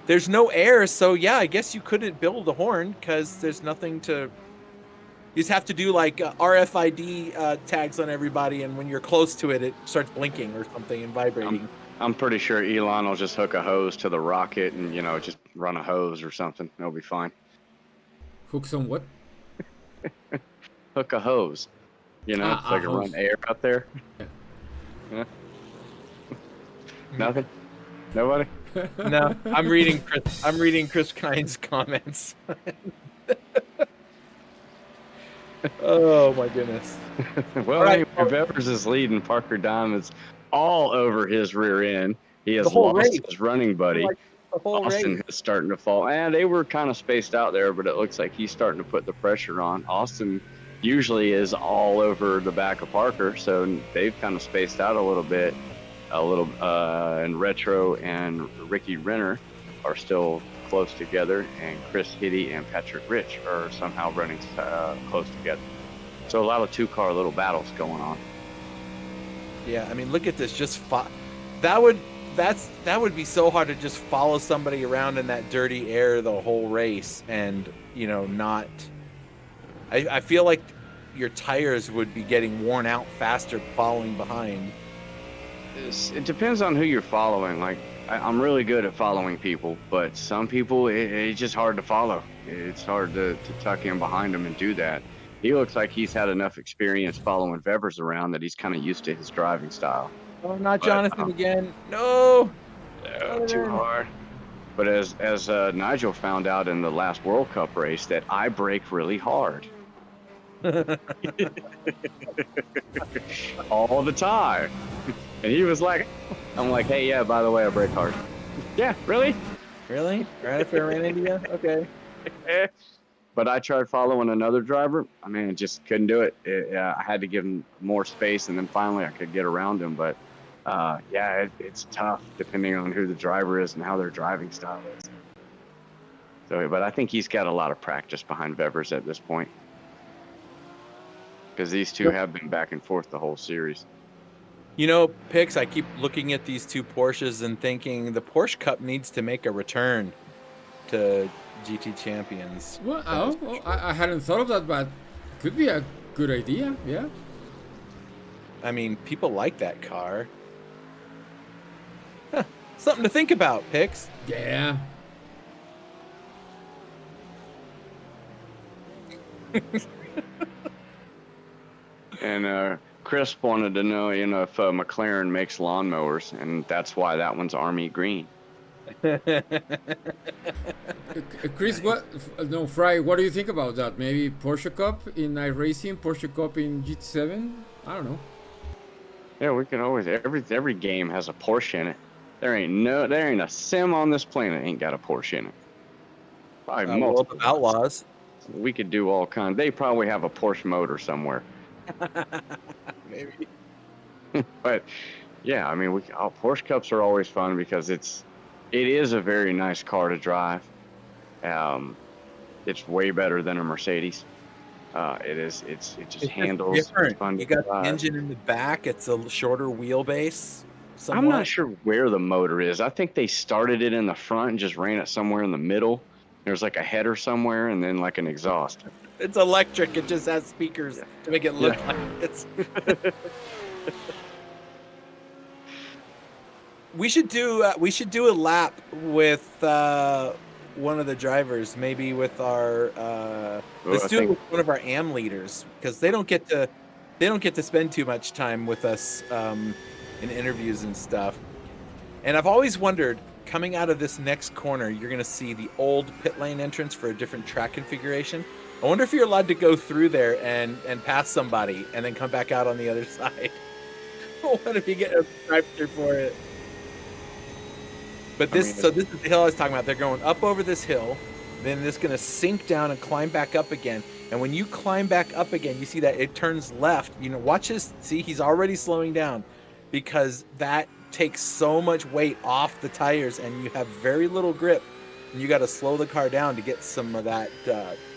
there's no air, so yeah, I guess you couldn't build a horn because there's nothing to. You just have to do like RFID tags on everybody, and when you're close to it, it starts blinking or something and vibrating. I'm pretty sure Elon will just hook a hose to the rocket and just run a hose or something. It'll be fine. Hook some what? Hook a hose. So I can run air out there. Yeah. Nothing. Nobody. No, I'm reading Chris Kine's comments. Oh my goodness. Well, Right. anyway, Evers is leading. Parker Diamond's all over his rear end. He The has whole lost race. his running buddy. Like the whole Austin race. is starting to fall. And they were kind of spaced out there, but it looks like he's starting to put the pressure on. Austin usually is all over the back of Parker, so they've kind of spaced out a little bit. And Retro and Ricky Renner are still close together, and Chris Hitty and Patrick Rich are somehow running close together. So a lot of two-car little battles going on. Yeah, I mean, look at this. That would be so hard to just follow somebody around in that dirty air the whole race, and not. I feel like your tires would be getting worn out faster following behind. It depends on who you're following. Like, I'm really good at following people, but some people, it's just hard to follow. It's hard to tuck in behind them and do that. He looks like he's had enough experience following Vevers around that he's kind of used to his driving style. Oh, not Jonathan again. No. Too hard. But as Nigel found out in the last World Cup race, that I brake really hard. All the time. And he was like, I'm like, hey, yeah, by the way, I brake hard. Yeah, really? Really? Right after I ran into you? Okay. But I tried following another driver. I mean, I just couldn't do it. I had to give him more space, and then finally I could get around him. But it's tough depending on who the driver is and how their driving style is. So, but I think he's got a lot of practice behind Vevers at this point, because these two have been back and forth the whole series. Pix, I keep looking at these two Porsches and thinking the Porsche Cup needs to make a return to GT Champions. Well, I hadn't thought of that, but could be a good idea. Yeah. I mean, people like that car. Huh. Something to think about, Pix. Yeah. And Chris wanted to know, if McLaren makes lawnmowers, and that's why that one's army green. Chris, Fry, what do you think about that? Maybe Porsche Cup in iRacing, Porsche Cup in GT7? I don't know. Yeah, we can always, every game has a Porsche in it. There ain't a sim on this planet ain't got a Porsche in it. Probably multiple Outlaws. We could do all kinds. They probably have a Porsche motor somewhere. Maybe. But yeah, I mean, Porsche Cups are always fun because it is a very nice car to drive. It's way better than a Mercedes. It just handles. Different. You got the engine in the back. It's a shorter wheelbase. Somewhat. I'm not sure where the motor is. I think they started it in the front and just ran it somewhere in the middle. There's like a header somewhere and then like an exhaust. It's electric. It just has speakers to make it look like it's. We should do a lap with one of the drivers, maybe with our let's do it with one of our AM leaders, because they don't get to spend too much time with us in interviews and stuff. And I've always wondered, coming out of this next corner, you're going to see the old pit lane entrance for a different track configuration. I wonder if you're allowed to go through there and pass somebody and then come back out on the other side. What if you get a drive-through for it? But this is the hill I was talking about. They're going up over this hill, then it's going to sink down and climb back up again. And when you climb back up again, you see that it turns left. Watch this. See, he's already slowing down because that takes so much weight off the tires, and you have very little grip, and you got to slow the car down to get some of that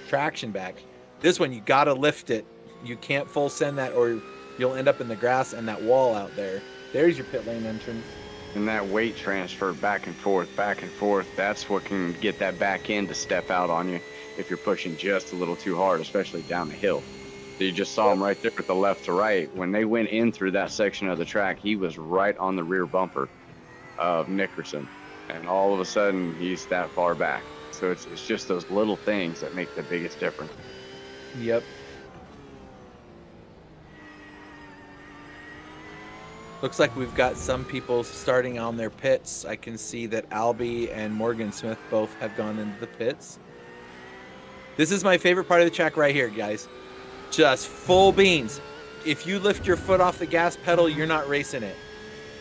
traction back. This one, you got to lift it. You can't full send that, or you'll end up in the grass and that wall out there. There's your pit lane entrance. And that weight transfer back and forth, that's what can get that back end to step out on you if you're pushing just a little too hard, especially down the hill. So you just saw him right there with the left to right. When they went in through that section of the track, he was right on the rear bumper of Nickerson. And all of a sudden, he's that far back. So it's just those little things that make the biggest difference. Yep. Looks like we've got some people starting on their pits. I can see that Albie and Morgan Smith both have gone into the pits. This is my favorite part of the track right here, guys. just full beans. If you lift your foot off the gas pedal, you're not racing it.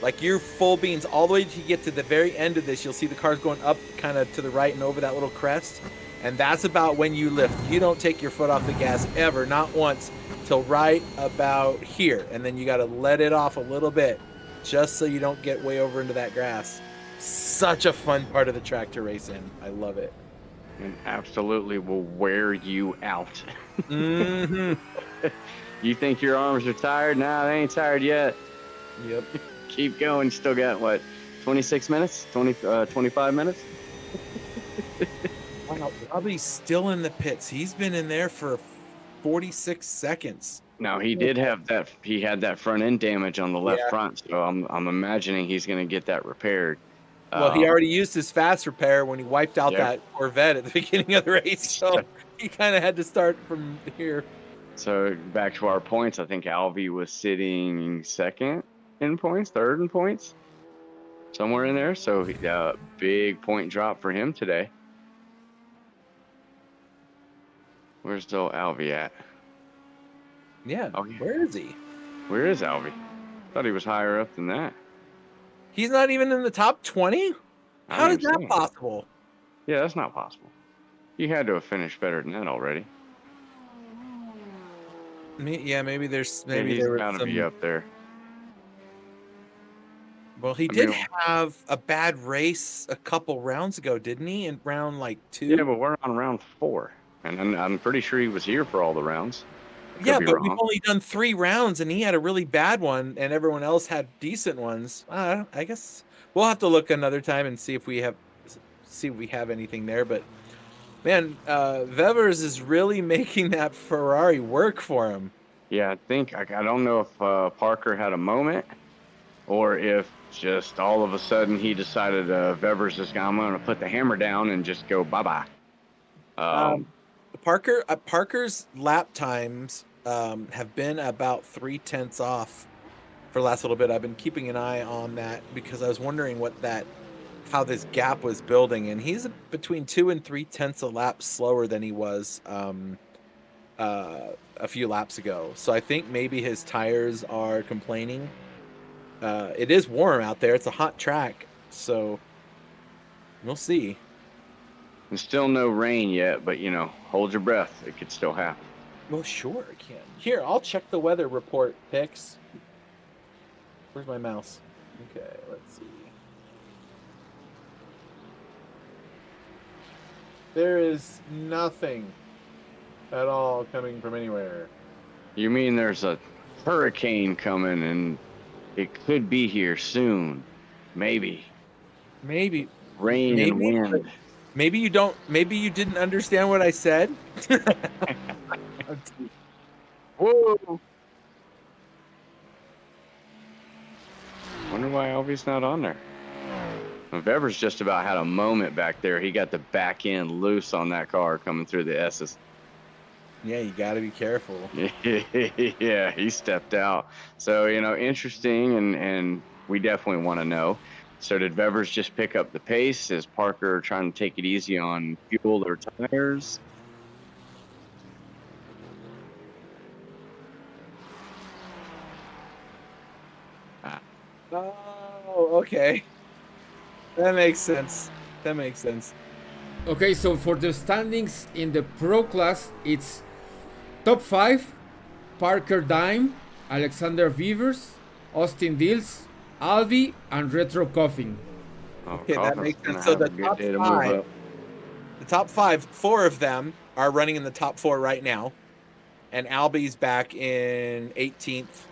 Like, you're full beans all the way to get to the very end of this. You'll see the cars going up kind of to the right and over that little crest. And that's about when you lift. You don't take your foot off the gas ever, not once, till right about here. And then you got to let it off a little bit just so you don't get way over into that grass. Such a fun part of the track to race in. I love it. And absolutely will wear you out. Mm-hmm. You think your arms are tired? Nah, they ain't tired yet. Yep. Keep going. Still got, what, 26 minutes? 25 minutes? Wow, Robbie's still in the pits. He's been in there for 46 seconds. No, he did have that. He had that front end damage on the left front, so I'm imagining he's going to get that repaired. Well, he already used his fast repair when he wiped out that Corvette at the beginning of the race, so he kind of had to start from here. So back to our points, I think Alvy was sitting second in points, third in points, somewhere in there. So big point drop for him today. Where's still Alvy at? Yeah, where is he? Where is Alvy? Thought he was higher up than that. He's not even in the top 20? How is that possible? Yeah, that's not possible. You had to have finished better than that already. Yeah, maybe there's he's got to be up there. Well, he did have a bad race a couple rounds ago, didn't he? In round like 2. Yeah, but we're on round 4, and I'm pretty sure he was here for all the rounds. Yeah, but we've only done 3 rounds, and he had a really bad one, and everyone else had decent ones. I guess we'll have to look another time and see if we have anything there. But man, Webers is really making that Ferrari work for him. Yeah, I don't know if Parker had a moment, or if just all of a sudden he decided Webers is I'm going to put the hammer down and just go bye-bye. Parker's lap times have been about 0.3 off for the last little bit. I've been keeping an eye on that because I was wondering how this gap was building, and he's between 2 and 0.3 a lap slower than he was a few laps ago. So I think maybe his tires are complaining. It is warm out there. It's a hot track, so we'll see. There's still no rain yet, but, hold your breath. It could still happen. Well, sure it can. Here, I'll check the weather report pics. Where's my mouse? Okay, let's see. There is nothing at all coming from anywhere. You mean there's a hurricane coming and it could be here soon? Maybe. Rain and wind. Maybe you didn't understand what I said. Whoa. Wonder why Alvy's not on there. Webers just about had a moment back there. He got the back end loose on that car coming through the S's. Yeah, you got to be careful. Yeah, he stepped out. So, interesting, and we definitely want to know. So did Webers just pick up the pace? Is Parker trying to take it easy on fuel or tires? Oh, okay. That makes sense. Okay, so for the standings in the Pro class, it's top 5, Parker Dime, Alexander Vivers, Austin Dills, Alvy, and Retro Coffin. Okay, that makes sense. So the top 5, 4 of them are running in the top 4 right now, and Alvy's back in 18th.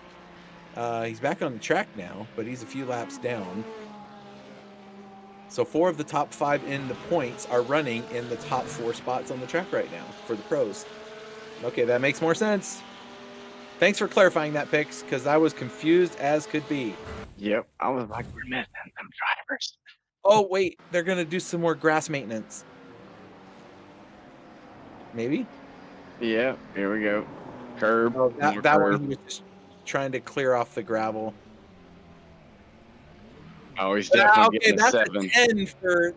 He's back on the track now, but he's a few laps down. So 4 of the top 5 in the points are running in the top 4 spots on the track right now for the pros. Okay, that makes more sense. Thanks for clarifying that, Pix, because I was confused as could be. Yep, I was like, we're missing them drivers. Oh, wait, they're going to do some more grass maintenance. Maybe? Yeah, here we go. Curb. Oh, that one he was just trying to clear off the gravel. Oh, he's definitely getting a 7.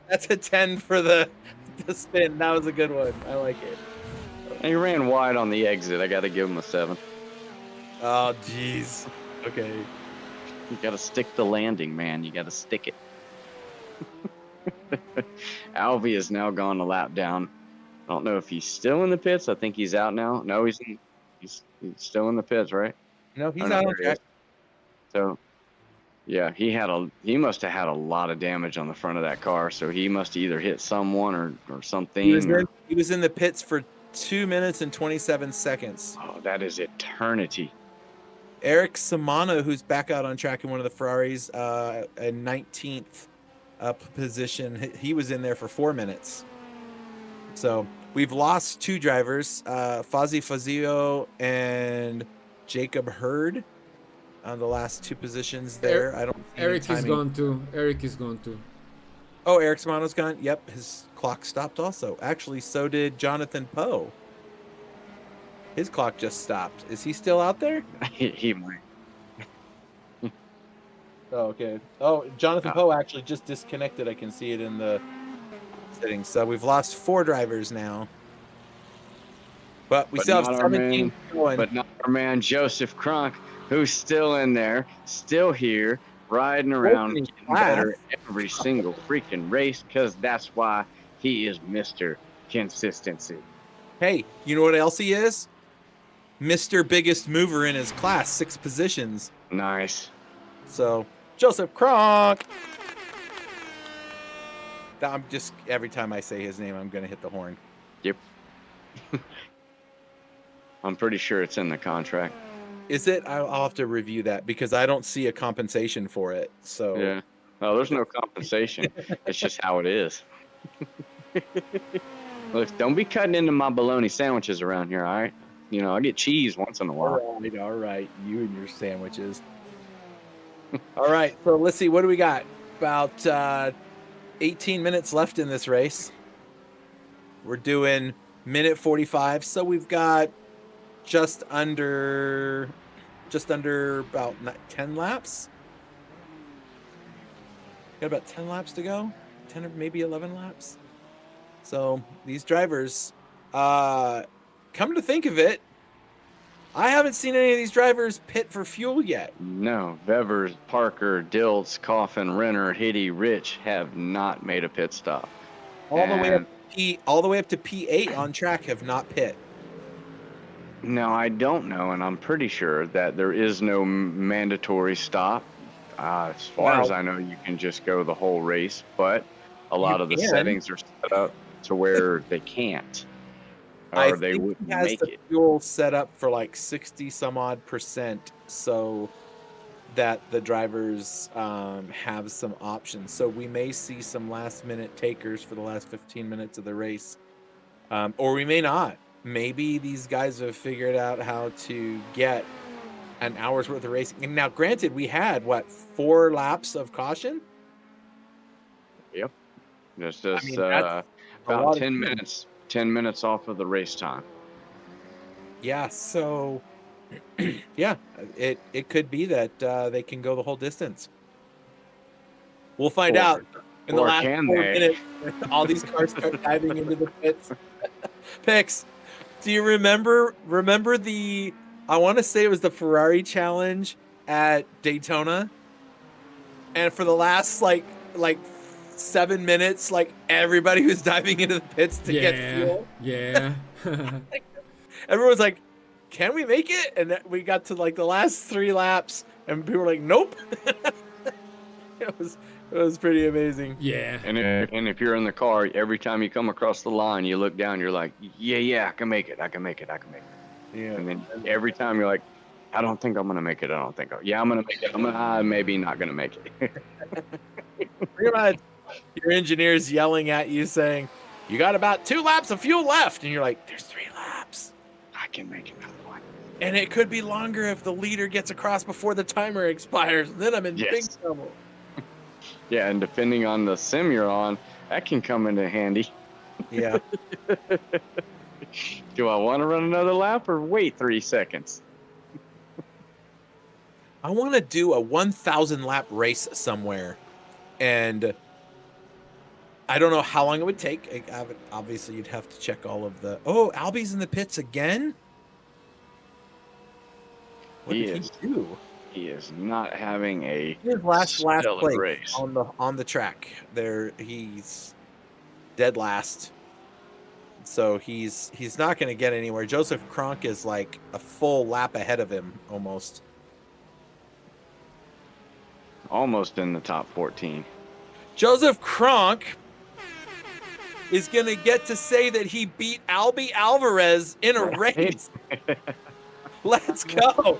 That's a 10 for the spin. That was a good one. I like it. He ran wide on the exit. I got to give him a 7. Oh, jeez. Okay. You got to stick the landing, man. You got to stick it. Alvy has now gone a lap down. I don't know if he's still in the pits. I think he's out now. No, he's still in the pits, right? No, he's Oh, no, out on there he track. is. So, yeah, he must have had a lot of damage on the front of that car. So he must have either hit someone or something. He was in the pits for 2 minutes and 27 seconds. Oh, that is eternity. Eric Samano, who's back out on track in one of the Ferraris, a 19th position. He was in there for 4 minutes. So we've lost 2 drivers, Fazio Fazio and Jacob Hurd on the last 2 positions there. I don't see Eric is gone too. Eric is gone too. Oh, Eric Samano's gone. Yep, his clock stopped also. Actually, so did Jonathan Poe. His clock just stopped. Is he still out there? He might. Oh, okay. Oh, Jonathan Poe actually just disconnected. I can see it in the settings. So we've lost 4 drivers now. But we still have 17 going. But not our man Joseph Kronk, who's still in there, still here, riding around, getting better every single freaking race, because that's why he is Mr. Consistency. Hey, you know what else he is? Mr. Biggest Mover in his class, 6 positions. Nice. So, Joseph Kronk. I'm just, every time I say his name, I'm going to hit the horn. Yep. I'm pretty sure it's in the contract. Is it? I'll have to review that because I don't see a compensation for it. So yeah. No, there's no compensation. It's just how it is. Look, don't be cutting into my bologna sandwiches around here, all right? You know, I get cheese once in a while. All right. You and your sandwiches. All right. So let's see. What do we got? About 18 minutes left in this race. We're doing minute 45. So we've got just under about 10 laps. Got about 10 laps to go. 10 or maybe 11 laps. So these drivers, come to think of it, I haven't seen any of these drivers pit for fuel yet. No, Vevers, Parker, Diltz, Coffin, Renner, Hitty, Rich have not made a pit stop. All the way up to P8 on track have not pit. No, I don't know, and I'm pretty sure that there is no mandatory stop. As far as I know, you can just go the whole race, but a lot of the settings are set up to where they can't, or they wouldn't make it. Fuel set up for like 60 some odd percent, so that the drivers have some options. So we may see some last minute takers for the last 15 minutes of the race, or we may not. Maybe these guys have figured out how to get an hour's worth of racing. And now, granted, we had 4 laps of caution. Yep, just about 10 minutes. 10 minutes off of the race time. Yeah, so yeah, it could be that they can go the whole distance. We'll find out in the last 4 minutes. All these cars start diving into the pits. Pix, do you remember the? I want to say it was the Ferrari challenge at Daytona, and for the last like 7 minutes, like everybody was diving into the pits to get fuel. Yeah. Everyone's like, "Can we make it?" And we got to like the last 3 laps, and people were like, "Nope." It was pretty amazing. Yeah. And if you're in the car, every time you come across the line, you look down, you're like, "Yeah, I can make it. I can make it. I can make it." Yeah. And then every time you're like, "I don't think I'm gonna make it. I don't think. I'm gonna make it. I'm maybe not gonna make it." Think about your engineers yelling at you saying, "You got about 2 laps of fuel left," and you're like, "There's 3 laps. I can make another one." And it could be longer if the leader gets across before the timer expires. Then I'm in big trouble. Yeah, and depending on the sim you're on, that can come into handy. Yeah. Do I want to run another lap or wait 3 seconds? I want to do a 1,000 lap race somewhere and I don't know how long it would take. Obviously, you'd have to check all of the. Oh, Albie's in the pits again. What did he do? He is not having a His last stellar place race on the track. There, he's dead last. So he's not going to get anywhere. Joseph Kronk is like a full lap ahead of him almost. Almost in the top 14. Joseph Kronk is going to get to say that he beat Albie Alvarez in a race. Let's go.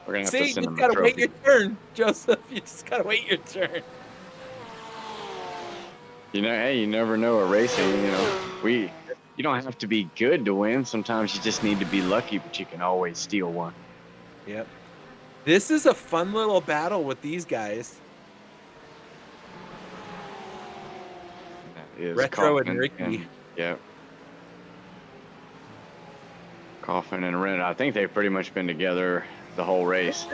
We're gonna have See, to you send just him a got to wait trophy. your turn, Joseph. You just got to wait your turn. You know, hey, you never know a racing. You know, you don't have to be good to win. Sometimes you just need to be lucky, but you can always steal one. Yep. This is a fun little battle with these guys. That is Retro and Coffin Ricky. Yep. Coffin and Ren. I think they've pretty much been together the whole race.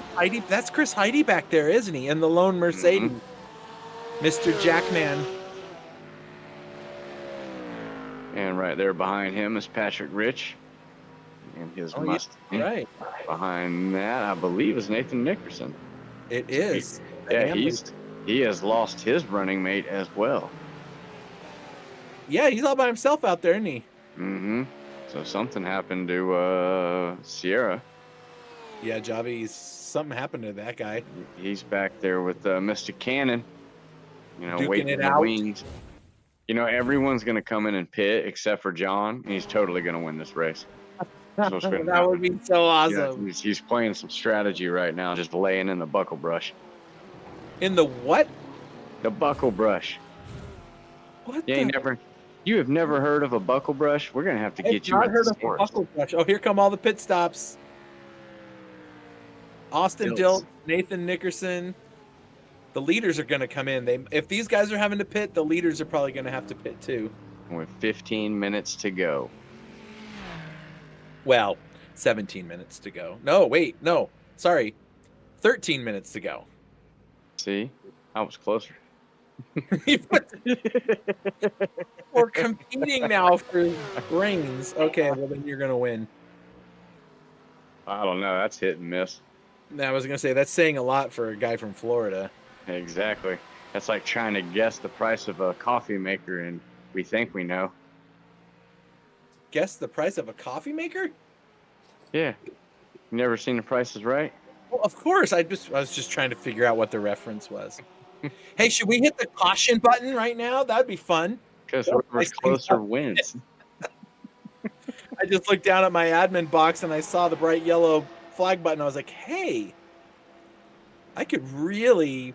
That's Chris Heide back there, isn't he? In the lone Mercedes. Mr. Jackman. And right there behind him is Patrick Rich and his Mustang. Right. Behind that, I believe, is Nathan Nickerson. It is. Yeah, he has lost his running mate as well. Yeah, he's all by himself out there, isn't he? Mm-hmm. So something happened to Sierra. Yeah, something happened to that guy. He's back there with Mr. Cannon, you know, Duking waiting it in the out. wings. You know, everyone's going to come in and pit except for John, and he's totally going to win this race. That would be so awesome. Yeah, he's playing some strategy right now, just laying in the buckle brush. In the what? The buckle brush. What? You have never heard of a buckle brush? We're going to have to get you I've at heard the of a stores. buckle brush. Oh, here come all the pit stops. Austin Dilt, Nathan Nickerson. The leaders are going to come in. If these guys are having to pit, the leaders are probably going to have to pit too. With 15 minutes to go. Well, 17 minutes to go. No. Sorry. 13 minutes to go. See? I was closer. We're competing now for rings. Okay, well then you're going to win. I don't know. That's hit and miss. I was going to say, that's saying a lot for a guy from Florida. Exactly. That's like trying to guess the price of a coffee maker, and we think we know. Guess the price of a coffee maker? Yeah. You never seen The Price is Right? Well, of course. I was just trying to figure out what the reference was. Hey, should we hit the caution button right now? That'd be fun. Because whoever's closer wins. I just looked down at my admin box and I saw the bright yellow flag button. I was like, hey, I could really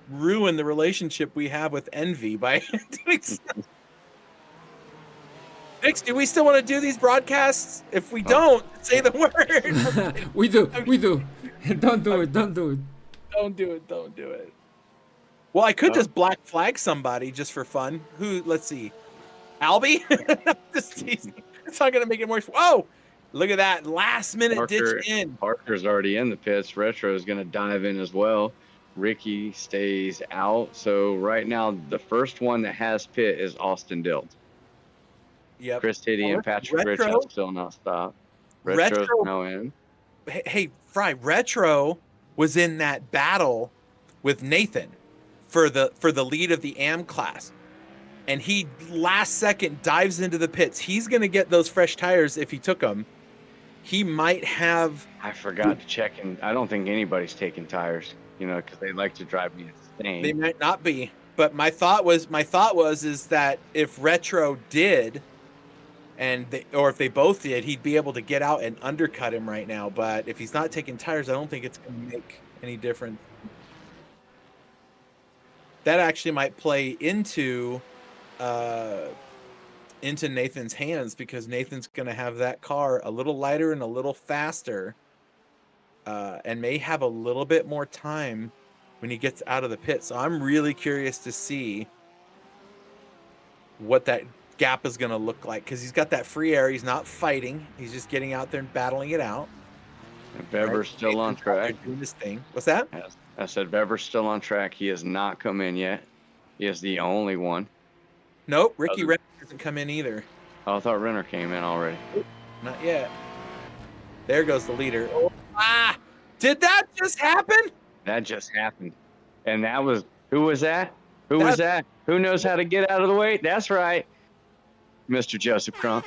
ruin the relationship we have with Envy by doing something. Vix, do we still want to do these broadcasts? If we don't, say the word. We do. Don't do it. Don't do it. Don't do it. Well, I could just black flag somebody just for fun. Let's see. Albie? It's not going to make it more. Whoa! Look at that. Last minute ditch in. Parker's already in the pits. Retro is going to dive in as well. Ricky stays out. So right now, the first one that has pit is Austin Dilt. Yep. Chris Tiddy and Patrick Rich have still not stopped. Retro's now in. Hey, Fry, Retro was in that battle with Nathan for the lead of the AM class. And he last second dives into the pits. He's going to get those fresh tires if he took them. He might have. I forgot to check, and I don't think anybody's taking tires, because they like to drive me insane. They might not be. But my thought was that if Retro did, or if they both did, he'd be able to get out and undercut him right now. But if he's not taking tires, I don't think it's going to make any difference. That actually might play into Nathan's hands, because Nathan's going to have that car a little lighter and a little faster, and may have a little bit more time when he gets out of the pit. So I'm really curious to see what that gap is going to look like, because he's got that free air. He's not fighting. He's just getting out there and battling it out. And Bever's still on track. Doing this thing. What's that? I said Bever's still on track. He has not come in yet. He is the only one. Nope, Ricky Renner hasn't come in either. Oh, I thought Renner came in already. Not yet. There goes the leader. Oh, did that just happen? That just happened. And that was, who was that? Who was that? Who knows how to get out of the way? That's right. Mr. Joseph Kronk.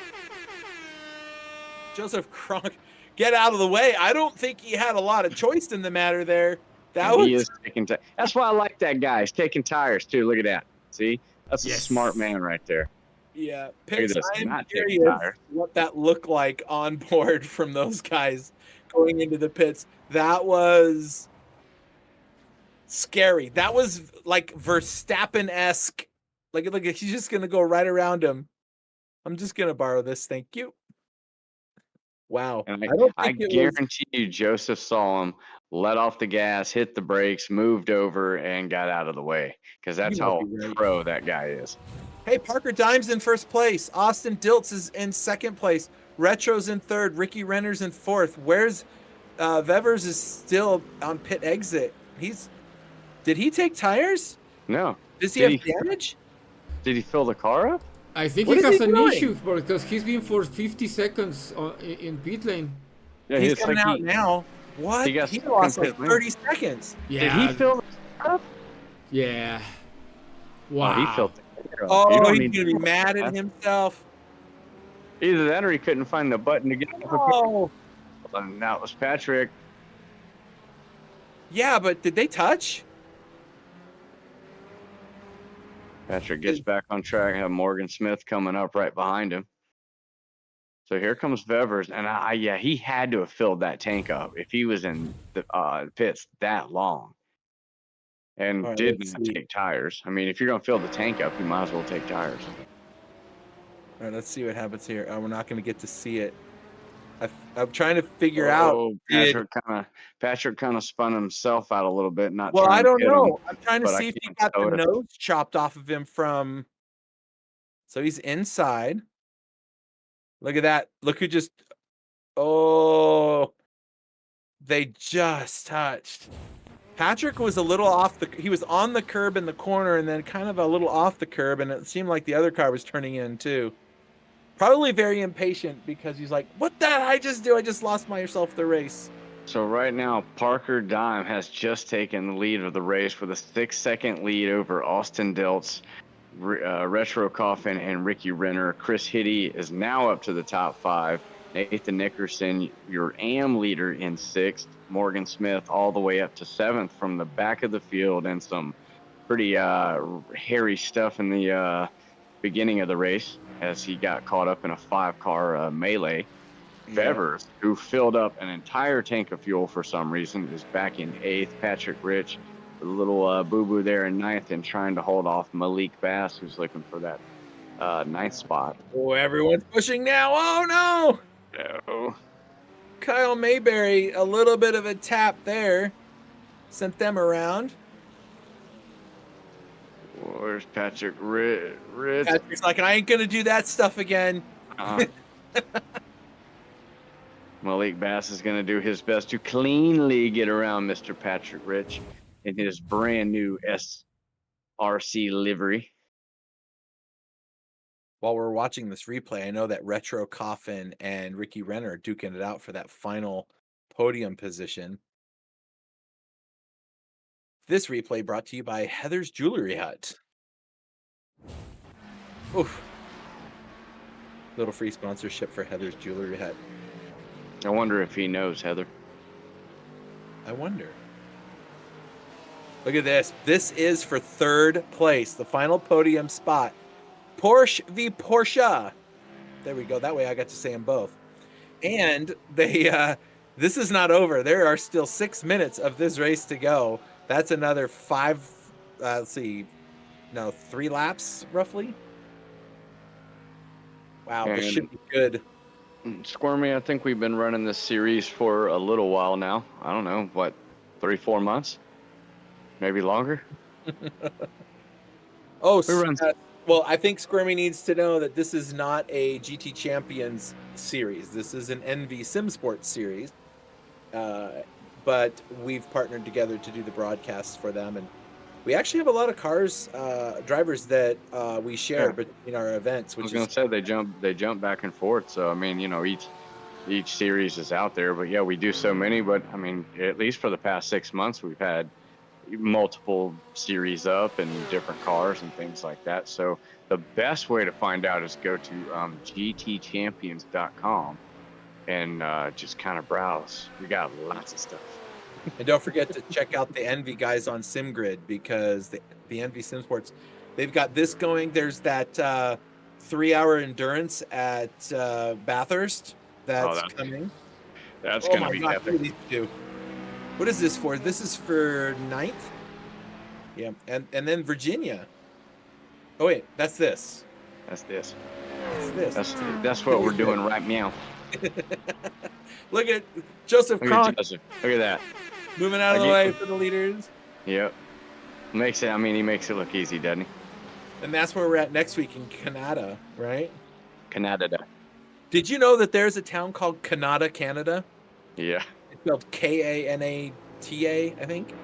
Joseph Kronk, get out of the way. I don't think he had a lot of choice in the matter there. He is taking tires. That's why I like that guy. He's taking tires too. Look at that. See? That's a smart man right there. Yeah. Picks, I'm not curious taking tires. what that looked like on board from those guys going into the pits. That was scary. That was like Verstappen-esque. Like he's just going to go right around him. I'm just going to borrow this. Thank you. Wow. And I guarantee you Joseph saw him, let off the gas, hit the brakes, moved over, and got out of the way. Because that's how pro that guy is. Hey, Parker Dimes in first place. Austin Diltz is in second place. Retro's in third. Ricky Renner's in fourth. Where's Vevers is still on pit exit. Did he take tires? No. Does he have damage? Did he fill the car up? I think he has an issue because he's been for 50 seconds in pit lane. Yeah, he's coming out now. What? He lost like 30 seconds. Yeah. Did he fill the car up? Yeah. Wow. Oh, he filled the car up. Oh, he's going to be mad at himself. Either that or he couldn't find the button to get Oh. And that was Patrick. Yeah, but did they touch? Patrick gets back on track. Have Morgan Smith coming up right behind him. So here comes Vevers, and he had to have filled that tank up if he was in the pits that long, and did not take tires. I mean, if you're going to fill the tank up, you might as well take tires. All right, let's see what happens here. We're not going to get to see it. I'm trying to figure out. Patrick kind of spun himself out a little bit. Well, I don't know. I'm trying to see if he got the nose chopped off of him from. So he's inside. Look at that. Look who just. Oh, they just touched. Patrick was a little off he was on the curb in the corner and then kind of a little off the curb, and it seemed like the other car was turning in too. Probably very impatient because he's like, what did I just do? I just lost myself the race. So right now, Parker Dime has just taken the lead of the race with a 6-second lead over Austin Diltz, Retro Coffin, and Ricky Renner. Chris Hitty is now up to the top 5. Nathan Nickerson, your AM leader, in 6th. Morgan Smith all the way up to 7th from the back of the field, and some pretty hairy stuff in the beginning of the race as he got caught up in a 5-car melee. Vevers, who filled up an entire tank of fuel for some reason, is back in 8th. Patrick Rich, a little boo-boo there in 9th, and trying to hold off Malik Bass, who's looking for that 9th spot. Oh, everyone's pushing now. Oh, no. No. Kyle Mayberry, a little bit of a tap there. Sent them around. Where's Patrick Rich? Patrick's like, I ain't going to do that stuff again. Malik Bass is going to do his best to cleanly get around Mr. Patrick Rich in his brand new SRC livery. While we're watching this replay, I know that Retro Coffin and Ricky Renner are duking it out for that final podium position. This replay brought to you by Heather's Jewelry Hut. Oof. Little free sponsorship for Heather's Jewelry Hut. I wonder if he knows, Heather. I wonder. Look at this. This is for 3rd place, the final podium spot. Porsche v Porsche. There we go. That way I got to say them both. And they this is not over. There are still 6 minutes of this race to go. That's another 3 laps roughly. Wow, this should be good. Squirmy, I think we've been running this series for a little while now. I don't know, what, 3-4 months? Maybe longer? Well, I think Squirmy needs to know that this is not a GT Champions series. This is an ENVY Simsports series. But we've partnered together to do the broadcasts for them, and We actually have a lot of cars, drivers that we share Yeah. between our events, I which was is gonna say they jump back and forth. So I mean, each series is out there, but yeah, we do so many. But I mean, at least for the past 6 months, we've had multiple series up and different cars and things like that. So the best way to find out is go to GTChampions.com and just kind of browse. We got lots of stuff. And don't forget to check out the ENVY guys on SimGrid, because the ENVY Simsports, they've got this going. There's that 3-hour endurance at Bathurst Oh, that's coming. that's Oh gonna my be gosh, epic. what do these do? What is this for? This is for 9th? Yeah, and then Virginia. Oh wait, that's this. That's this. That's this. That's what we're doing right now. Look at Joseph Look Kronk at Joseph. Look at that. moving out of the way for the leaders. Yep. Makes it. I mean, he makes it look easy, doesn't he? And that's where we're at next week in Canada, right? Canada. Did you know that there's a town called Canada, Canada? Yeah. It's spelled Kanata, I think.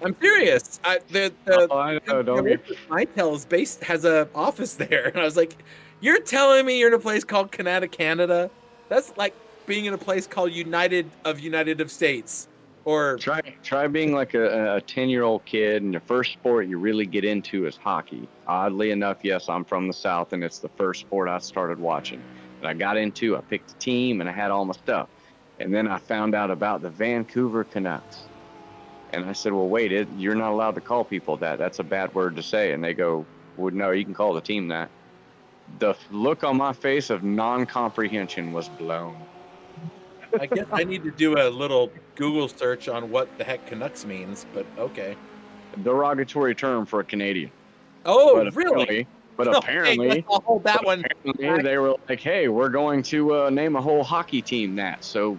I'm serious. I know. Don't get. Mytel's base has a office there, and I was like, "You're telling me you're in a place called Canada, Canada? That's like being in a place called United of States." Or Try being like a 10-year-old kid, and the first sport you really get into is hockey. Oddly enough, yes, I'm from the South, and it's the first sport I started watching. And I picked a team, and I had all my stuff. And then I found out about the Vancouver Canucks. And I said, well, wait, you're not allowed to call people that. That's a bad word to say. And they go, well, no, you can call the team that. The look on my face of non-comprehension was blown. I guess I need to do a little Google search on what the heck Canucks means, but okay. Derogatory term for a Canadian. Oh, really? But apparently, I'll hold that one. They were like, hey, we're going to name a whole hockey team that. So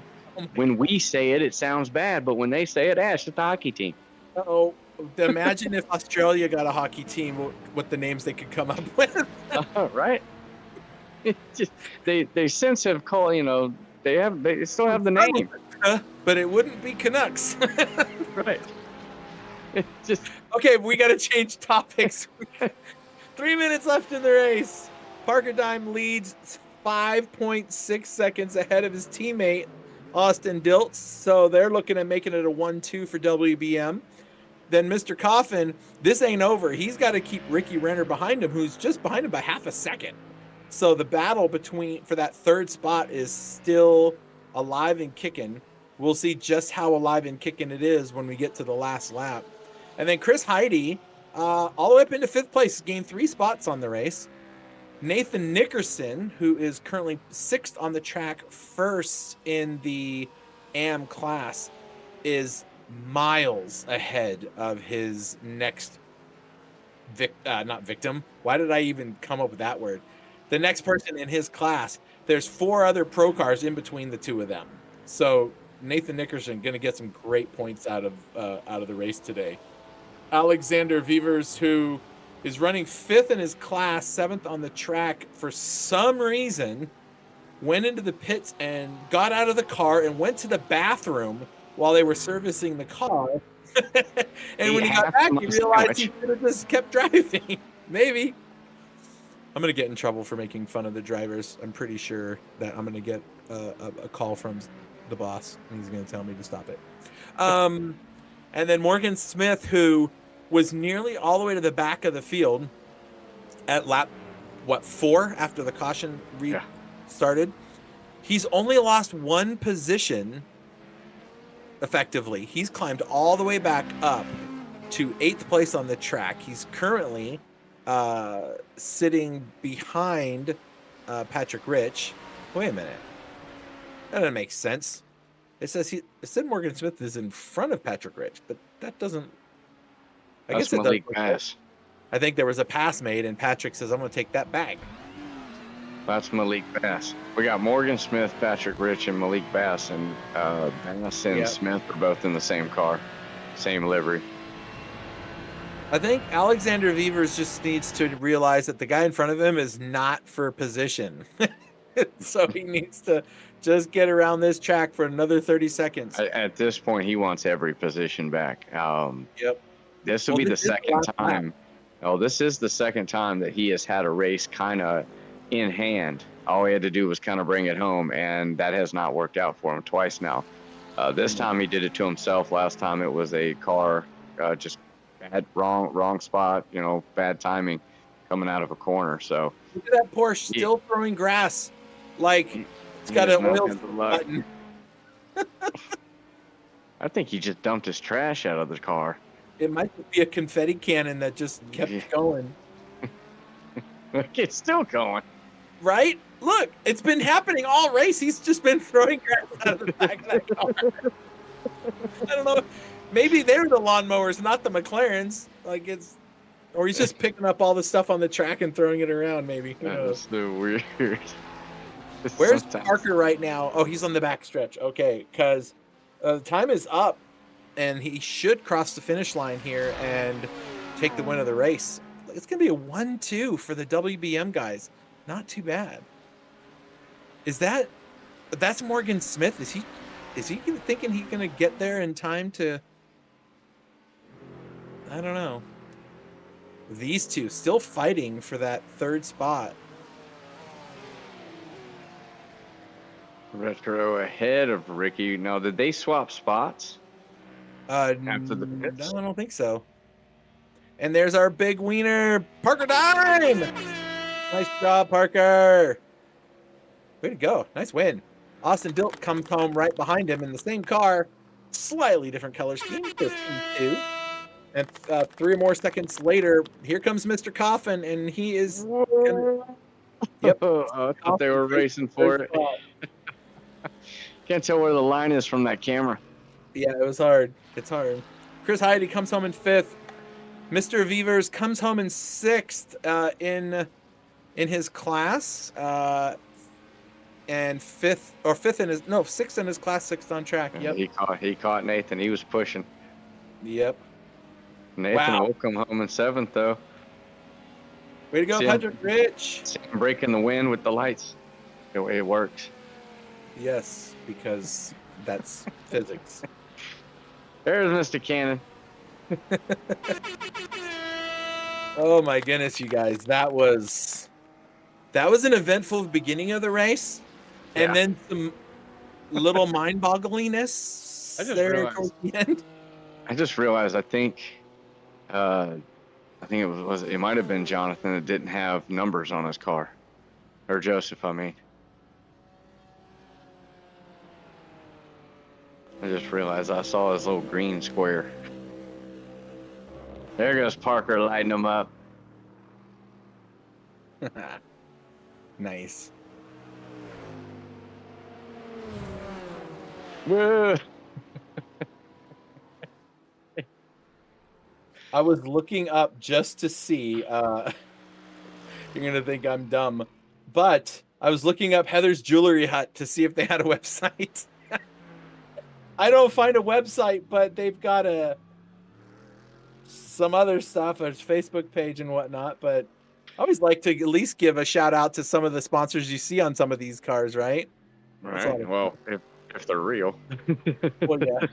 when we say it, it sounds bad. But when they say it, it's just a hockey team. Oh, imagine if Australia got a hockey team, what the names they could come up with. Right? It just, they since have called, they still have the name. But it wouldn't be Canucks. Right. It just okay, we got to change topics. 3 minutes left in the race. Parker Dime leads 5.6 seconds ahead of his teammate, Austin Diltz. So they're looking at making it a 1-2 for WBM. Then Mr. Coffin, this ain't over. He's got to keep Ricky Renner behind him, who's just behind him by half a second. So the battle for that third spot is still alive and kicking. We'll see just how alive and kicking it is when we get to the last lap. And then Chris Heide, all the way up into 5th place, gained 3 spots on the race. Nathan Nickerson, who is currently 6th on the track, 1st in the AM class, is miles ahead of his next not victim. Why did I even come up with that word? The next person in his class. There's 4 other pro cars in between the 2 of them. So Nathan Nickerson going to get some great points out of the race today. Alexander Vivers, who is running 5th in his class, 7th on the track, for some reason went into the pits and got out of the car and went to the bathroom while they were servicing the car. And when he got back, he realized he could have just kept driving. Maybe. I'm going to get in trouble for making fun of the drivers. I'm pretty sure that I'm going to get a call from the boss, and he's going to tell me to stop it. And then Morgan Smith, who was nearly all the way to the back of the field at lap, 4 after the caution started. He's only lost 1 position effectively. He's climbed all the way back up to 8th place on the track. He's currently sitting behind Patrick Rich. Wait a minute. That doesn't make sense. It said Morgan Smith is in front of Patrick Rich, but that doesn't. I guess Malik pass. I think there was a pass made, and Patrick says, "I'm going to take that back." That's Malik Bass. We got Morgan Smith, Patrick Rich, and Malik Bass, and Bass and Smith are both in the same car, same livery. I think Alexander Vivers just needs to realize that the guy in front of him is not for position. So he needs to Just get around this track for another 30 seconds. At this point, he wants every position back. Yep. This will be the second time. Oh, this is the second time that he has had a race kind of in hand. All he had to do was kind of bring it home, and that has not worked out for him twice now. This time he did it to himself. Last time it was a car just bad, wrong spot, bad timing coming out of a corner. So look at that Porsche still throwing grass like it's got an oil button. I think he just dumped his trash out of the car. It might be a confetti cannon that just kept going. It's still going. Right? Look, it's been happening all race. He's just been throwing grass out of the back of that car. I don't know. Maybe they're the lawnmowers, not the McLarens. Or he's just picking up all the stuff on the track and throwing it around, maybe. That's so weird. Where's Parker right now? Oh, he's on the back stretch. Okay, because the time is up, and he should cross the finish line here and take the win of the race. It's going to be a 1-2 for the WBM guys. Not too bad. That's Morgan Smith? Is he thinking he's going to get there in time to... I don't know. These two still fighting for that third spot. Retro ahead of Ricky. Now, did they swap spots? After the pits? No, I don't think so. And there's our big wiener, Parker Dime! Nice job, Parker. Way to go. Nice win. Austin Dilt comes home right behind him in the same car. Slightly different color scheme. 15-2. And 3 more seconds later, here comes Mr. Coffin, and he is... Yep. I thought they were racing for it. Can't tell where the line is from that camera. Yeah, it was hard. It's hard. Chris Heide comes home in 5th. Mr. Vevers comes home in 6th in his class. And 6th in his class, 6th on track. Yep. He caught Nathan. He was pushing. Yep. Nathan will come home in 7th, though. Way to go, Patrick Rich. See him breaking the wind with the lights. The way it works. Yes, because that's physics. There's Mr. Cannon. Oh my goodness, you guys. That was an eventful beginning of the race. Yeah. And then some little mind-boggliness there towards the end. I just realized, I think it might have been Jonathan that didn't have numbers on his car. Or Joseph, I mean. I just realized I saw his little green square. There goes Parker lighting him up. Nice. Woo. I was looking up just to see. You're going to think I'm dumb. But I was looking up Heather's Jewelry Hut to see if they had a website. I don't find a website, but they've got some other stuff, a Facebook page and whatnot. But I always like to at least give a shout out to some of the sponsors you see on some of these cars, right? Right. Well, if they're real. Well, yeah.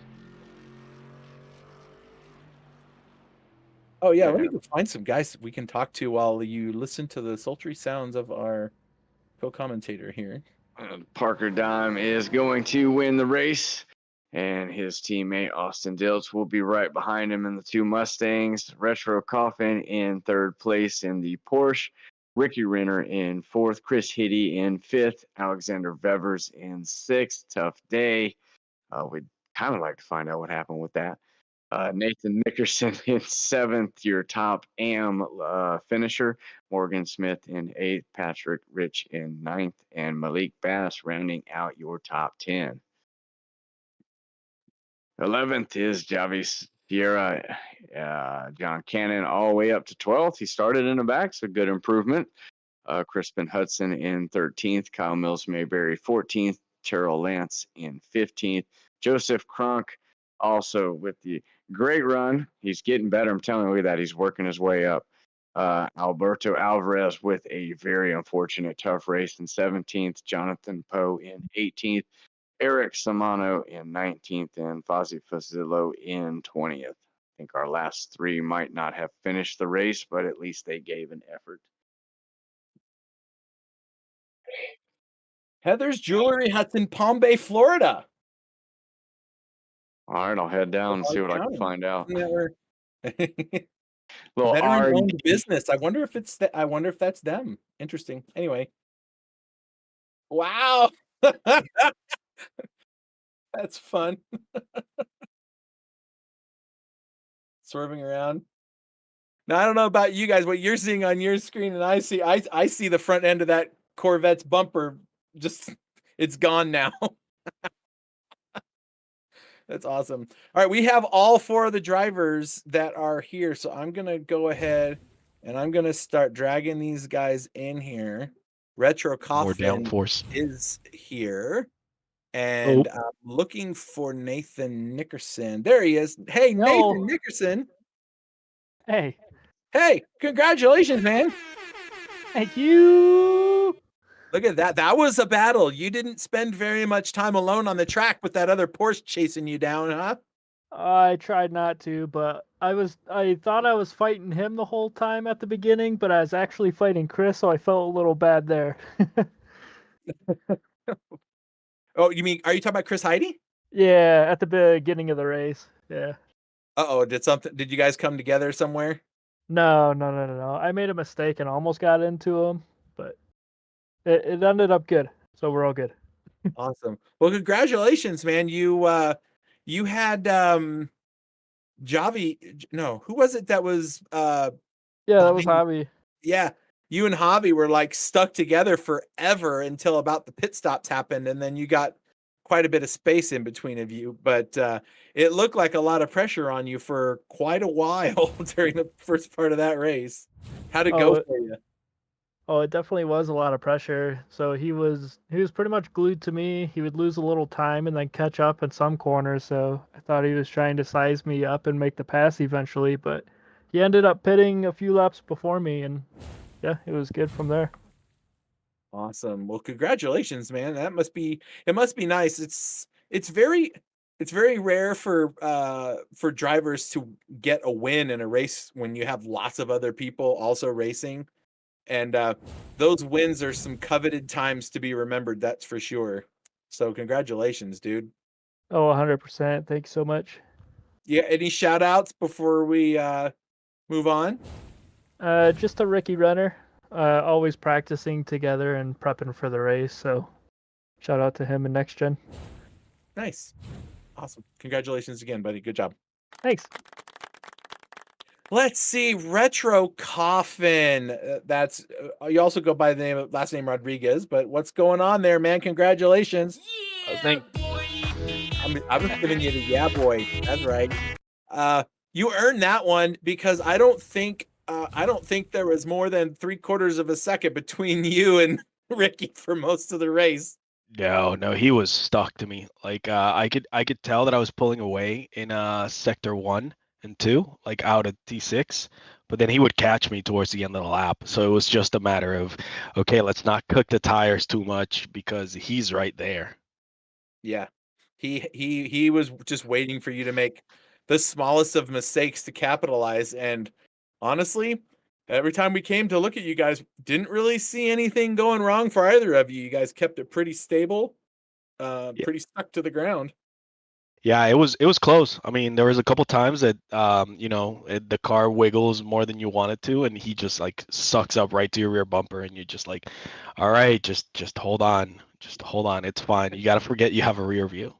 Oh, yeah. Let me go find some guys we can talk to while you listen to the sultry sounds of our co-commentator here. Parker Dime is going to win the race, and his teammate Austin Diltz will be right behind him in the 2 Mustangs. Retro Coffin in 3rd place in the Porsche. Ricky Renner in 4th. Chris Hiddy in 5th. Alexander Vevers in 6th. Tough day. We'd kind of like to find out what happened with that. Nathan Nickerson in 7th, your top AM finisher. Morgan Smith in 8th. Patrick Rich in 9th. And Malik Bass rounding out your top 10. 11th is Javi Sierra. John Cannon all the way up to 12th. He started in the back, so good improvement. Crispin Hudson in 13th. Kyle Mills Mayberry 14th. Terrell Lance in 15th. Joseph Kronk also with the great run. He's getting better. I'm telling you, look at that. He's working his way up. Alberto Alvarez with a very unfortunate tough race in 17th, Jonathan Poe in 18th, Eric Samano in 19th, and Fozzie Fusillo in 20th. I think our last three might not have finished the race, but at least they gave an effort. Heather's Jewelry Hut's in Palm Bay, Florida. All right, I'll head down and see what I can find out. Little Veteran-owned business. I wonder if it's I wonder if that's them. Interesting. Anyway. Wow. That's fun. Swerving around. Now I don't know about you guys, what you're seeing on your screen, and I see the front end of that Corvette's bumper. Just it's gone now. That's awesome. All right, we have all four of the drivers that are here, so I'm gonna go ahead and I'm gonna start dragging these guys in here. Retro Coffin is here, and I'm looking for Nathan Nickerson. There he is. Hey, Nathan Nickerson. Hey, congratulations, man. Thank you. Look at that. That was a battle. You didn't spend very much time alone on the track with that other Porsche chasing you down, huh? I tried not to, but I thought I was fighting him the whole time at the beginning, but I was actually fighting Chris, so I felt a little bad there. Oh, you mean, are you talking about Chris Heidi? Yeah, at the beginning of the race. Yeah. Uh-oh, did you guys come together somewhere? No. I made a mistake and almost got into him, but it ended up good, so we're all good. Awesome. Well, congratulations, man. You had Javi. No, who was it that was yeah, that was Javi. Yeah, you and Javi were like stuck together forever until about the pit stops happened, and then you got quite a bit of space in between of you. But it looked like a lot of pressure on you for quite a while during the first part of that race. How'd it go for you? Oh, it definitely was a lot of pressure. So he was pretty much glued to me. He would lose a little time and then catch up in some corners. So I thought he was trying to size me up and make the pass eventually, but he ended up pitting a few laps before me, and yeah, it was good from there. Awesome. Well, congratulations, man. It must be nice. It's very rare for drivers to get a win in a race when you have lots of other people also racing. And those wins are some coveted times to be remembered, that's for sure. So congratulations, dude. Oh, 100%. Thanks so much. Yeah, any shout outs before we move on? Just a Ricky runner. Always practicing together and prepping for the race. So shout out to him and Next Gen. Nice. Awesome. Congratulations again, buddy. Good job. Thanks. Let's see, Retro Coffin. That's you also go by the last name Rodriguez, but what's going on there, man? Congratulations. Yeah, I'm giving you the yeah boy. That's right. You earned that one because I don't think there was more than 3/4 of a second between you and Ricky for most of the race. No, he was stuck to me. Like I could tell that I was pulling away in sector 1 and 2, like out of T6, but then he would catch me towards the end of the lap. So it was just a matter of, okay, let's not cook the tires too much because he's right there. Yeah. He was just waiting for you to make the smallest of mistakes to capitalize, and honestly, every time we came to look at you guys, didn't really see anything going wrong for either of you. You guys kept it pretty stable, pretty stuck to the ground. Yeah, it was close. I mean, there was a couple times that the car wiggles more than you want it to, and he just like sucks up right to your rear bumper, and you're just like, all right, just hold on, it's fine. You got to forget you have a rear view.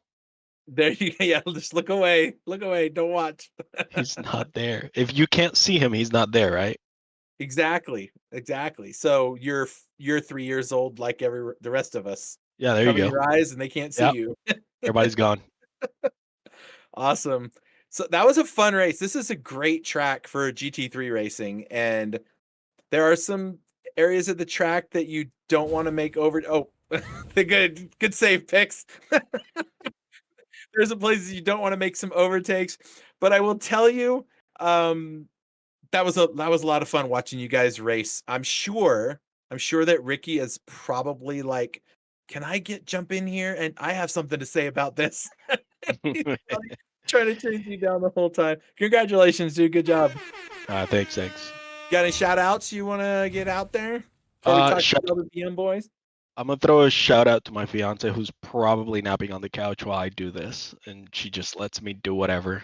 There you go. Yeah, just look away, don't watch. He's not there. If you can't see him, he's not there, right? Exactly. So you're 3 years old like the rest of us. Yeah, there Cover you go. your eyes and they can't see you. Everybody's gone. Awesome. So that was a fun race. This is a great track for GT3 racing, and there are some areas of the track that you don't want to make over. Oh, the good save picks. There's some places you don't want to make some overtakes, but I will tell you, that was a lot of fun watching you guys race. I'm sure that Ricky is probably like, can I jump in here? And I have something to say about this. He's probably trying to chase you down the whole time. Congratulations, dude. Good job. Thanks. Got any shout outs you want to get out there before we talk to the other BM boys? I'm gonna throw a shout out to my fiance, who's probably napping on the couch while I do this, and she just lets me do whatever.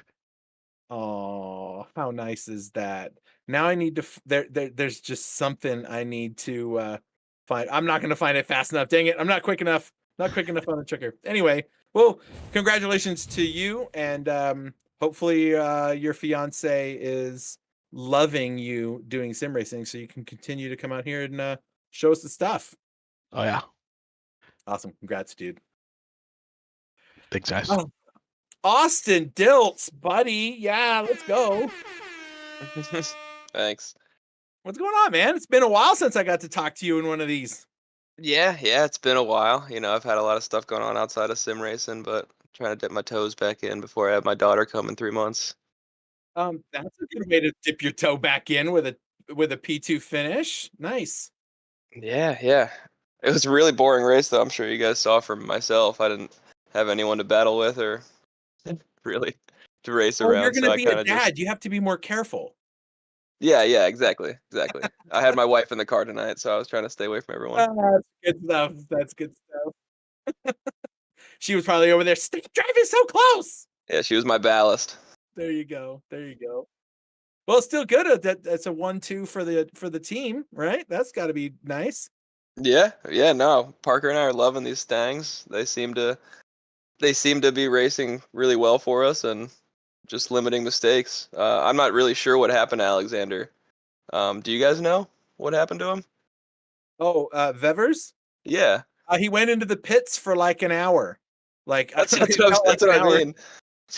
Oh, how nice is that? Now I need to there's just something I need to find. I'm not going to find it fast enough. Dang it. I'm not quick enough. Not quick enough on the trigger. Anyway, well, congratulations to you, and hopefully your fiance is loving you doing sim racing so you can continue to come out here and show us the stuff. Oh yeah. Awesome. Congrats, dude. Thanks, guys. Oh, Austin Dilts, buddy. Yeah, let's go. Thanks. What's going on, man? It's been a while since I got to talk to you in one of these. Yeah, it's been a while. I've had a lot of stuff going on outside of sim racing, but trying to dip my toes back in before I have my daughter come in 3 months. That's a good way to dip your toe back in with a P2 finish. Nice. Yeah. It was a really boring race, though. I'm sure you guys saw from myself. I didn't have anyone to battle with or really to race around. You're going to so be I a kinda dad. You have to be more careful. Yeah, exactly. I had my wife in the car tonight, so I was trying to stay away from everyone. That's good stuff. That's good stuff. She was probably over there. Stop driving so close. Yeah, she was my ballast. There you go. Well, it's still good. That's a 1-2 for the team, right? That's got to be nice. Yeah. No, Parker and I are loving these Stangs. They seem to be racing really well for us and just limiting mistakes. I'm not really sure what happened to Alexander. Do you guys know what happened to him? Oh, Vevers? Yeah. He went into the pits for like an hour. Like That's what I mean.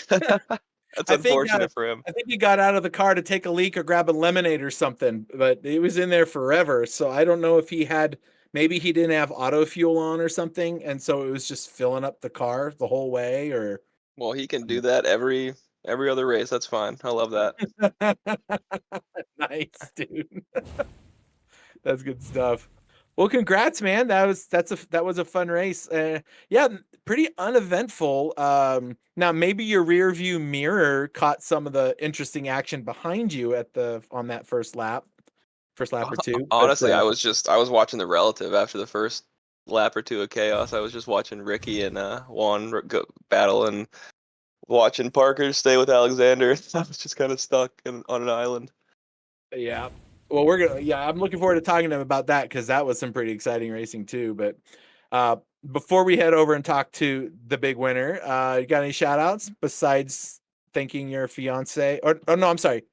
That's I think, unfortunate for him. I think he got out of the car to take a leak or grab a lemonade or something, but it was in there forever. So I don't know if maybe he didn't have auto fuel on or something, and so it was just filling up the car the whole way. Or Well, he can do that every other race. That's fine. I love that. Nice, dude. That's good stuff. Well, congrats, man. That was a fun race. Yeah, pretty uneventful. Now maybe your rear view mirror caught some of the interesting action behind you on that first lap or two. Honestly, I was watching the relative after the first lap or two of chaos. I was just watching Ricky and Juan go battle and watching Parker stay with Alexander. I was just kind of stuck on an island. Yeah. Well, I'm looking forward to talking to him about that because that was some pretty exciting racing too. But before we head over and talk to the big winner, you got any shout outs besides thanking your fiance? Or no, I'm sorry.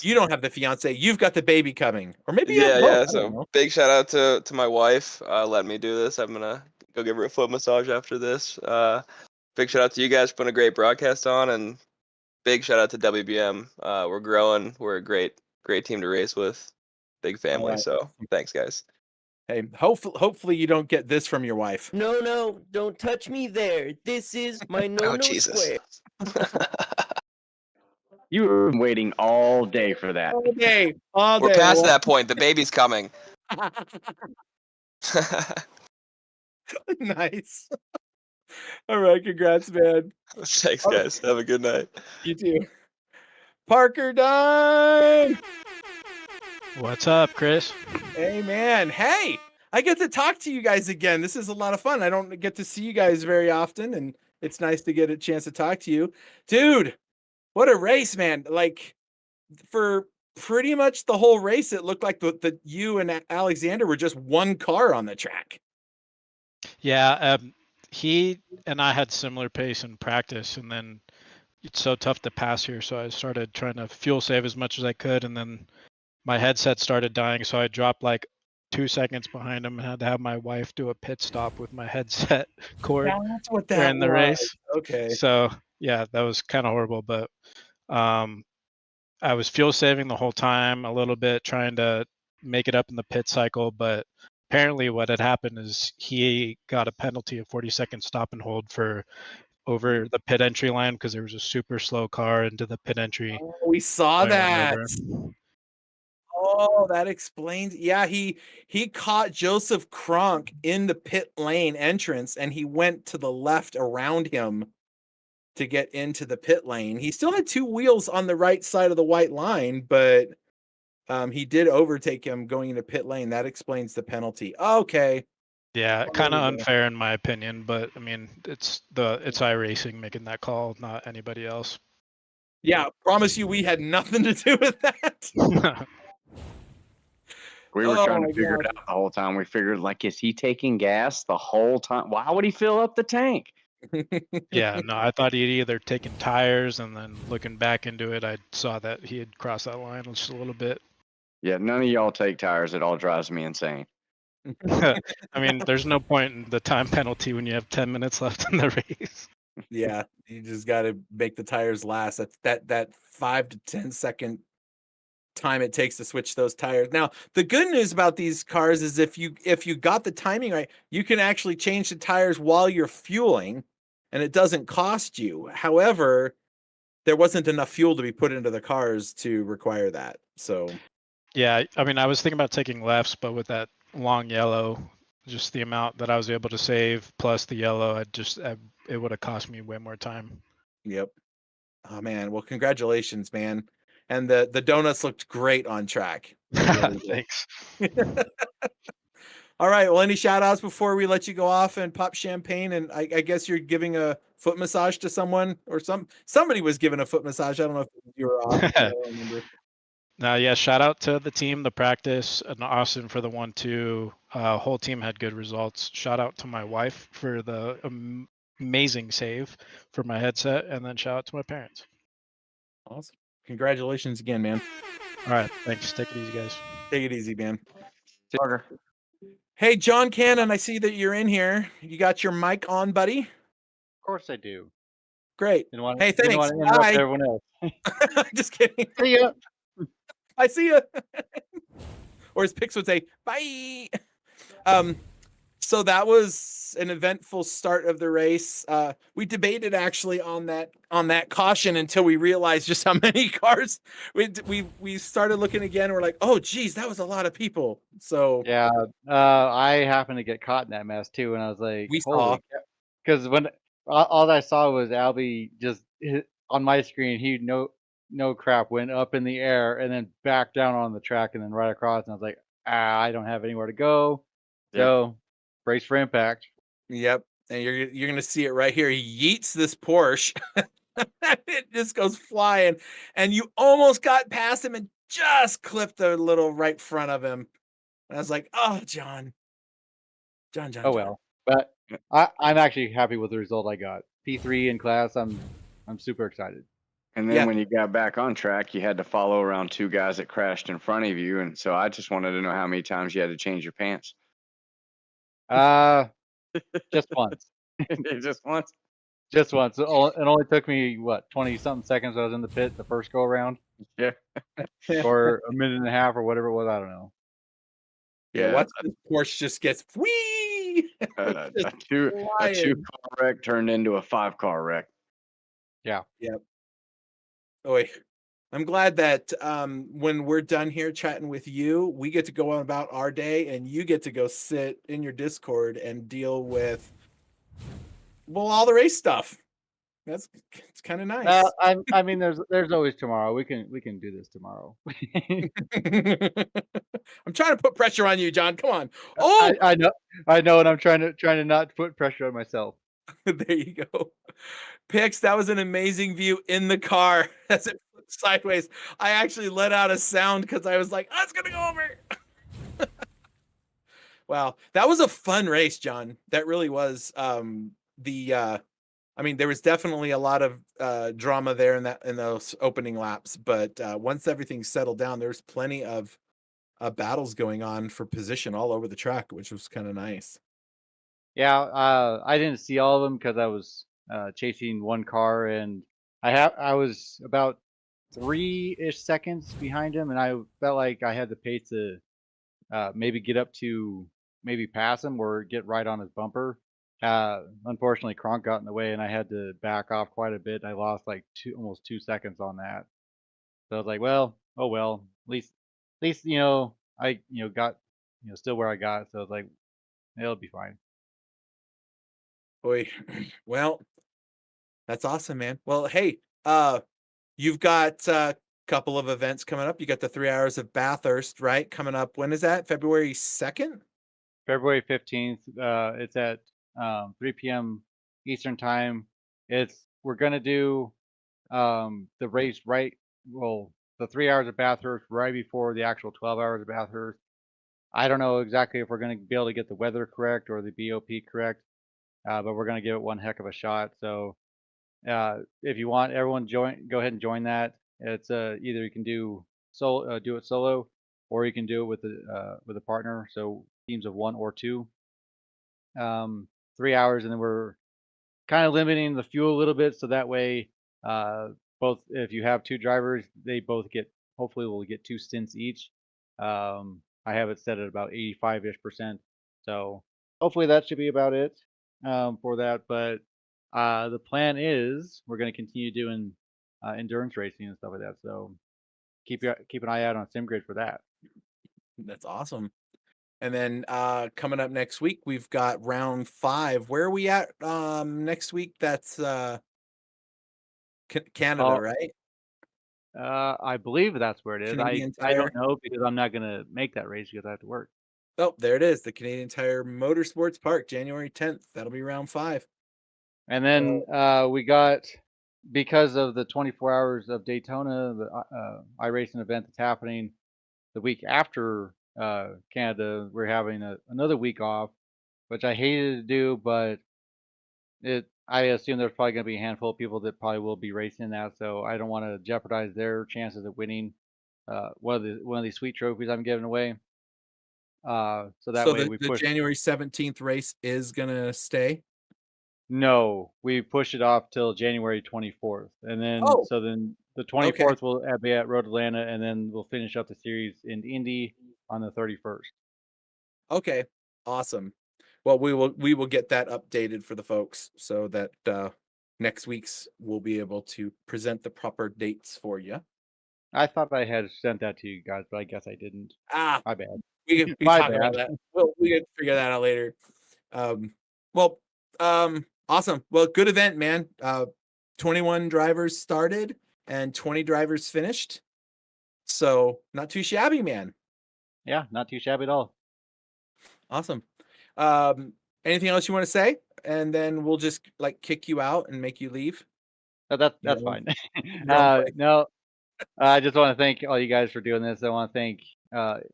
You don't have the fiance. You've got the baby coming. Or maybe yeah. So big shout out to my wife. Let me do this. I'm gonna go give her a foot massage after this. Big shout out to you guys for putting a great broadcast on, and big shout out to WBM. We're growing. We're a great team to race with. Big family. Right. So thanks, guys. Hey, hopefully you don't get this from your wife. No, don't touch me there. This is my no square. You were waiting all day for that. All day. We're past that point. The baby's coming. Nice. All right, congrats, man. Thanks, guys. Have a good night. You too. Parker Dime. What's up, Chris? Hey, man. Hey, I get to talk to you guys again. This is a lot of fun. I don't get to see you guys very often, and it's nice to get a chance to talk to you. Dude, what a race, man. Like, for pretty much the whole race, it looked like the you and Alexander were just one car on the track. Yeah, he and I had similar pace in practice, and then it's so tough to pass here, so I started trying to fuel save as much as I could, and then my headset started dying, so I dropped like 2 seconds behind him and had to have my wife do a pit stop with my headset cord during the race. Okay. So yeah, that was kind of horrible, but I was fuel saving the whole time a little bit, trying to make it up in the pit cycle, but apparently what had happened is he got a penalty of 40-second stop and hold for over the pit entry line because there was a super slow car into the pit entry. Oh, we saw that. Oh, that explains. Yeah, he caught Joseph Kronk in the pit lane entrance, and he went to the left around him to get into the pit lane. He still had two wheels on the right side of the white line, but he did overtake him going into pit lane. That explains the penalty. Okay. Yeah, Oh, kind there of we go. unfair in my opinion, but I mean, it's iRacing making that call, not anybody else. Yeah, promise you we had nothing to do with that. We were Oh trying my to figure it gosh. out the whole time. We figured, like, is he taking gas the whole time? Why would he fill up the tank? Yeah, no, I thought he'd either taken tires, and then looking back into it, I saw that he had crossed that line just a little bit. Yeah, none of y'all take tires. It all drives me insane. I mean, there's no point in the time penalty when you have 10 minutes left in the race. Yeah, you just got to make the tires last. That 5 to 10 second time it takes to switch those tires. Now, the good news about these cars is if you got the timing right, you can actually change the tires while you're fueling, and it doesn't cost you. However, there wasn't enough fuel to be put into the cars to require that. So Yeah, I mean, I was thinking about taking lefts, but with that long yellow, just the amount that I was able to save plus the yellow, it would have cost me way more time. yep. Oh man, well congratulations, man. And the donuts looked great on track. They really did. Thanks. All right. Well, any shout outs before we let you go off and pop champagne? And I guess you're giving a foot massage to someone, or somebody was giving a foot massage. I don't know if you were off. I don't remember. Now, yeah, shout out to the team, the practice, and Austin for the 1-2. Whole team had good results. Shout out to my wife for the amazing save for my headset, and then shout out to my parents. Awesome. Congratulations again, man. All right, thanks. Take it easy, guys. Take it easy, man. Parker. Hey, John Cannon, I see that you're in here. You got your mic on, buddy? Of course I do. Great. Didn't want, Hey, didn't thanks. want to interrupt Bye. everyone else. Just kidding. See ya. I see you. Or as Pix would say, bye. So that was an eventful start of the race. We debated actually on that caution until we realized just how many cars. We started looking again. And we're like, oh geez, that was a lot of people. So Yeah, I happened to get caught in that mess too, and I was like, we saw. because when all I saw was Albie just on my screen, he no crap went up in the air and then back down on the track and then right across, and I was like, I don't have anywhere to go, so brace for impact. Yep. And you're gonna see it right here. He yeets this Porsche. It just goes flying, and you almost got past him and just clipped the little right front of him. And I was like, oh, John. Oh well, but I'm actually happy with the result I got. P3 in class, I'm super excited. And then Yeah. when you got back on track, you had to follow around two guys that crashed in front of you. And so I just wanted to know how many times you had to change your pants. Just once. Just once? Just once. It only took me, what, 20-something seconds I was in the pit the first go around? Yeah. Or a minute and a half or whatever it was, I don't know. Yeah, watch this Porsche just gets whee. A two-car wreck turned into a 5-car wreck. Yeah. Yep. Oh, I'm glad that when we're done here chatting with you, we get to go on about our day, and you get to go sit in your Discord and deal with all the race stuff. It's kind of nice. I mean, there's always tomorrow. We can do this tomorrow. I'm trying to put pressure on you, John. Come on. Oh, I know, and I'm trying to not put pressure on myself. There you go. Pix, that was an amazing view in the car as it flipped sideways. I actually let out a sound because I was like, oh, it's gonna go over. Wow, that was a fun race, John. That really was. I mean, there was definitely a lot of drama there in those opening laps, but once everything settled down, there's plenty of battles going on for position all over the track, which was kind of nice. Yeah, I didn't see all of them because I was chasing one car, and I was about 3-ish seconds behind him, and I felt like I had the pace to maybe get up to maybe pass him or get right on his bumper. Unfortunately, Kronk got in the way, and I had to back off quite a bit. I lost like almost 2 seconds on that. So I was like, well, oh well. At least I got still where I got, so it's like it'll be fine. Boy, well, that's awesome, man. Well, hey, you've got a couple of events coming up. You got the 3 hours of Bathurst, right? Coming up. When is that? February 2nd? February 15th. It's at 3 p.m. Eastern time. We're gonna do the race the 3 hours of Bathurst right before the actual 12 hours of Bathurst. I don't know exactly if we're gonna be able to get the weather correct or the BOP correct, but we're gonna give it one heck of a shot. So if you want everyone go ahead and join that. It's either you can do it solo, or you can do it with a partner. So teams of 1 or 2. 3 hours, and then we're kind of limiting the fuel a little bit, so that way, both if you have 2 drivers, they both hopefully will get 2 stints each. I have it set at about 85-ish%, so hopefully that should be about it for that. But the plan is we're going to continue doing endurance racing and stuff like that. So keep an eye out on SimGrid for that. That's awesome. And then coming up next week, we've got round 5. Where are we at next week? That's Canada, Oh, right? I believe that's where it is. Canadian I Tire. don't know because I'm not gonna make that race because I have to work. Oh, there it is. The Canadian Tire Motorsports Park, January 10th. That'll be round 5. And then we got, because of the 24 hours of Daytona, the iRacing event that's happening the week after Canada, we're having another week off, which I hated to do, but I assume there's probably going to be a handful of people that probably will be racing that, so I don't want to jeopardize their chances of winning one of these sweet trophies I'm giving away. So that So way the, we the push. January 17th race is gonna stay. No, we push it off till January 24th, and then Oh, then the okay. 24th will be at Road Atlanta, and then we'll finish up the series in Indy on the 31st. Okay. Awesome. Well, we will get that updated for the folks so that next week's we'll be able to present the proper dates for you. I thought I had sent that to you guys, but I guess I didn't. Ah, My bad. we can My talk about bad. that. We can figure that out later. Well, awesome. Well, good event, man. 21 drivers started and 20 drivers finished. So not too shabby, man. Yeah, not too shabby at all. Awesome. Anything else you want to say? And then we'll just like kick you out and make you leave. That's You know, fine. your own place. No, I just want to thank all you guys for doing this. I want to thank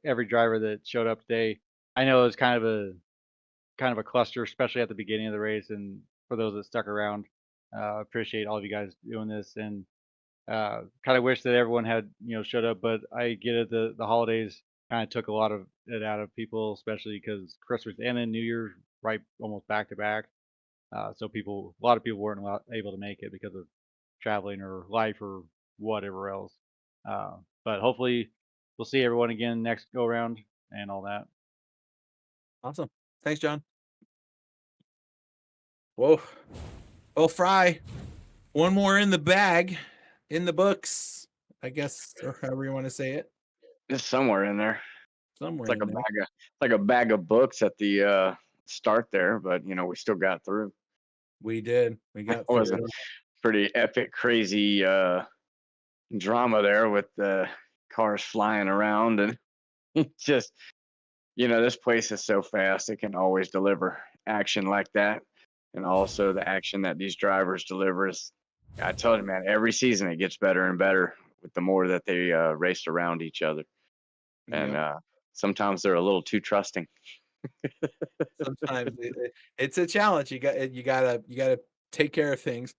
every driver that showed up today. I know it was kind of a cluster, especially at the beginning of the race, and for those that stuck around, appreciate all of you guys doing this, and kind of wish that everyone had showed up. But I get it, the holidays kind of took a lot of it out of people, especially because Christmas and then New Year's right almost back to back. So a lot of people weren't able to make it because of traveling or life or whatever else. But hopefully we'll see everyone again next go around and all that. Awesome. Thanks, John. Whoa. Well, Fry, one more in the bag, in the books, I guess, or however you want to say it. It's somewhere in there. Somewhere It's like in there. like a bag of books at the start there, but we still got through. We did. We got It was through a it. pretty epic, crazy drama there with the cars flying around, and just this place is so fast; it can always deliver action like that, and also the action that these drivers deliver is. I told you, man, every season it gets better and better with the more that they race around each other, and Yep. sometimes they're a little too trusting. Sometimes it's a challenge. You gotta take care of things.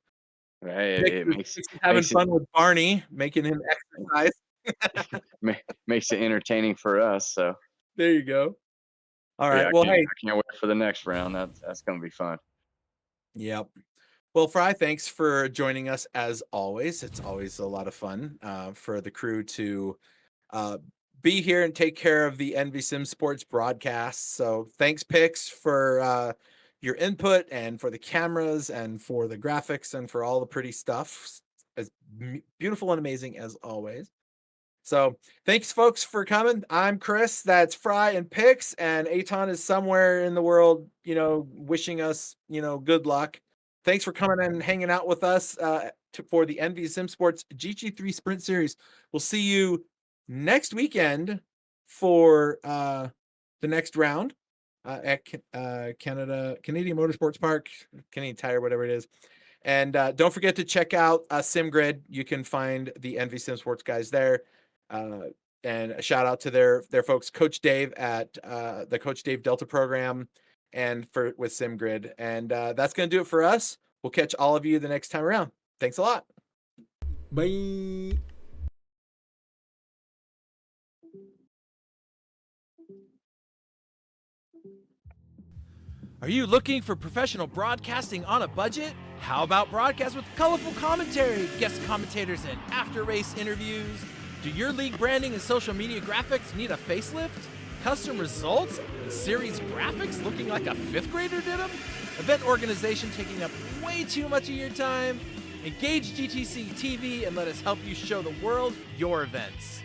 Hey, Nick it is having makes it fun with Barney, making him exercise. makes it entertaining for us. So There you go. All yeah, right. Well, hey. I can't wait for the next round. That's gonna be fun. Yep. Well, Fry, thanks for joining us as always. It's always a lot of fun for the crew to be here and take care of the ENVY Simsports broadcast. So thanks, Pix, for your input and for the cameras and for the graphics and for all the pretty stuff. As beautiful and amazing as always. So thanks, folks, for coming. I'm Chris. That's Fry and Pix, and Aton is somewhere in the world, wishing us, good luck. Thanks for coming and hanging out with us for the ENVY Simsports GT3 Sprint Series. We'll see you next weekend for the next round at Canadian Motorsports Park, Canadian Tire, whatever it is. And don't forget to check out SimGrid. You can find the ENVY Simsports guys there. And a shout out to their folks, Coach Dave at the Coach Dave Delta program and with SimGrid. And that's going to do it for us. We'll catch all of you the next time around. Thanks a lot. Bye. Are you looking for professional broadcasting on a budget? How about broadcast with colorful commentary, guest commentators, and after-race interviews? Do your league branding and social media graphics need a facelift? Custom results and series graphics looking like a 5th grader did them? Event organization taking up way too much of your time? Engage GTCtv and let us help you show the world your events.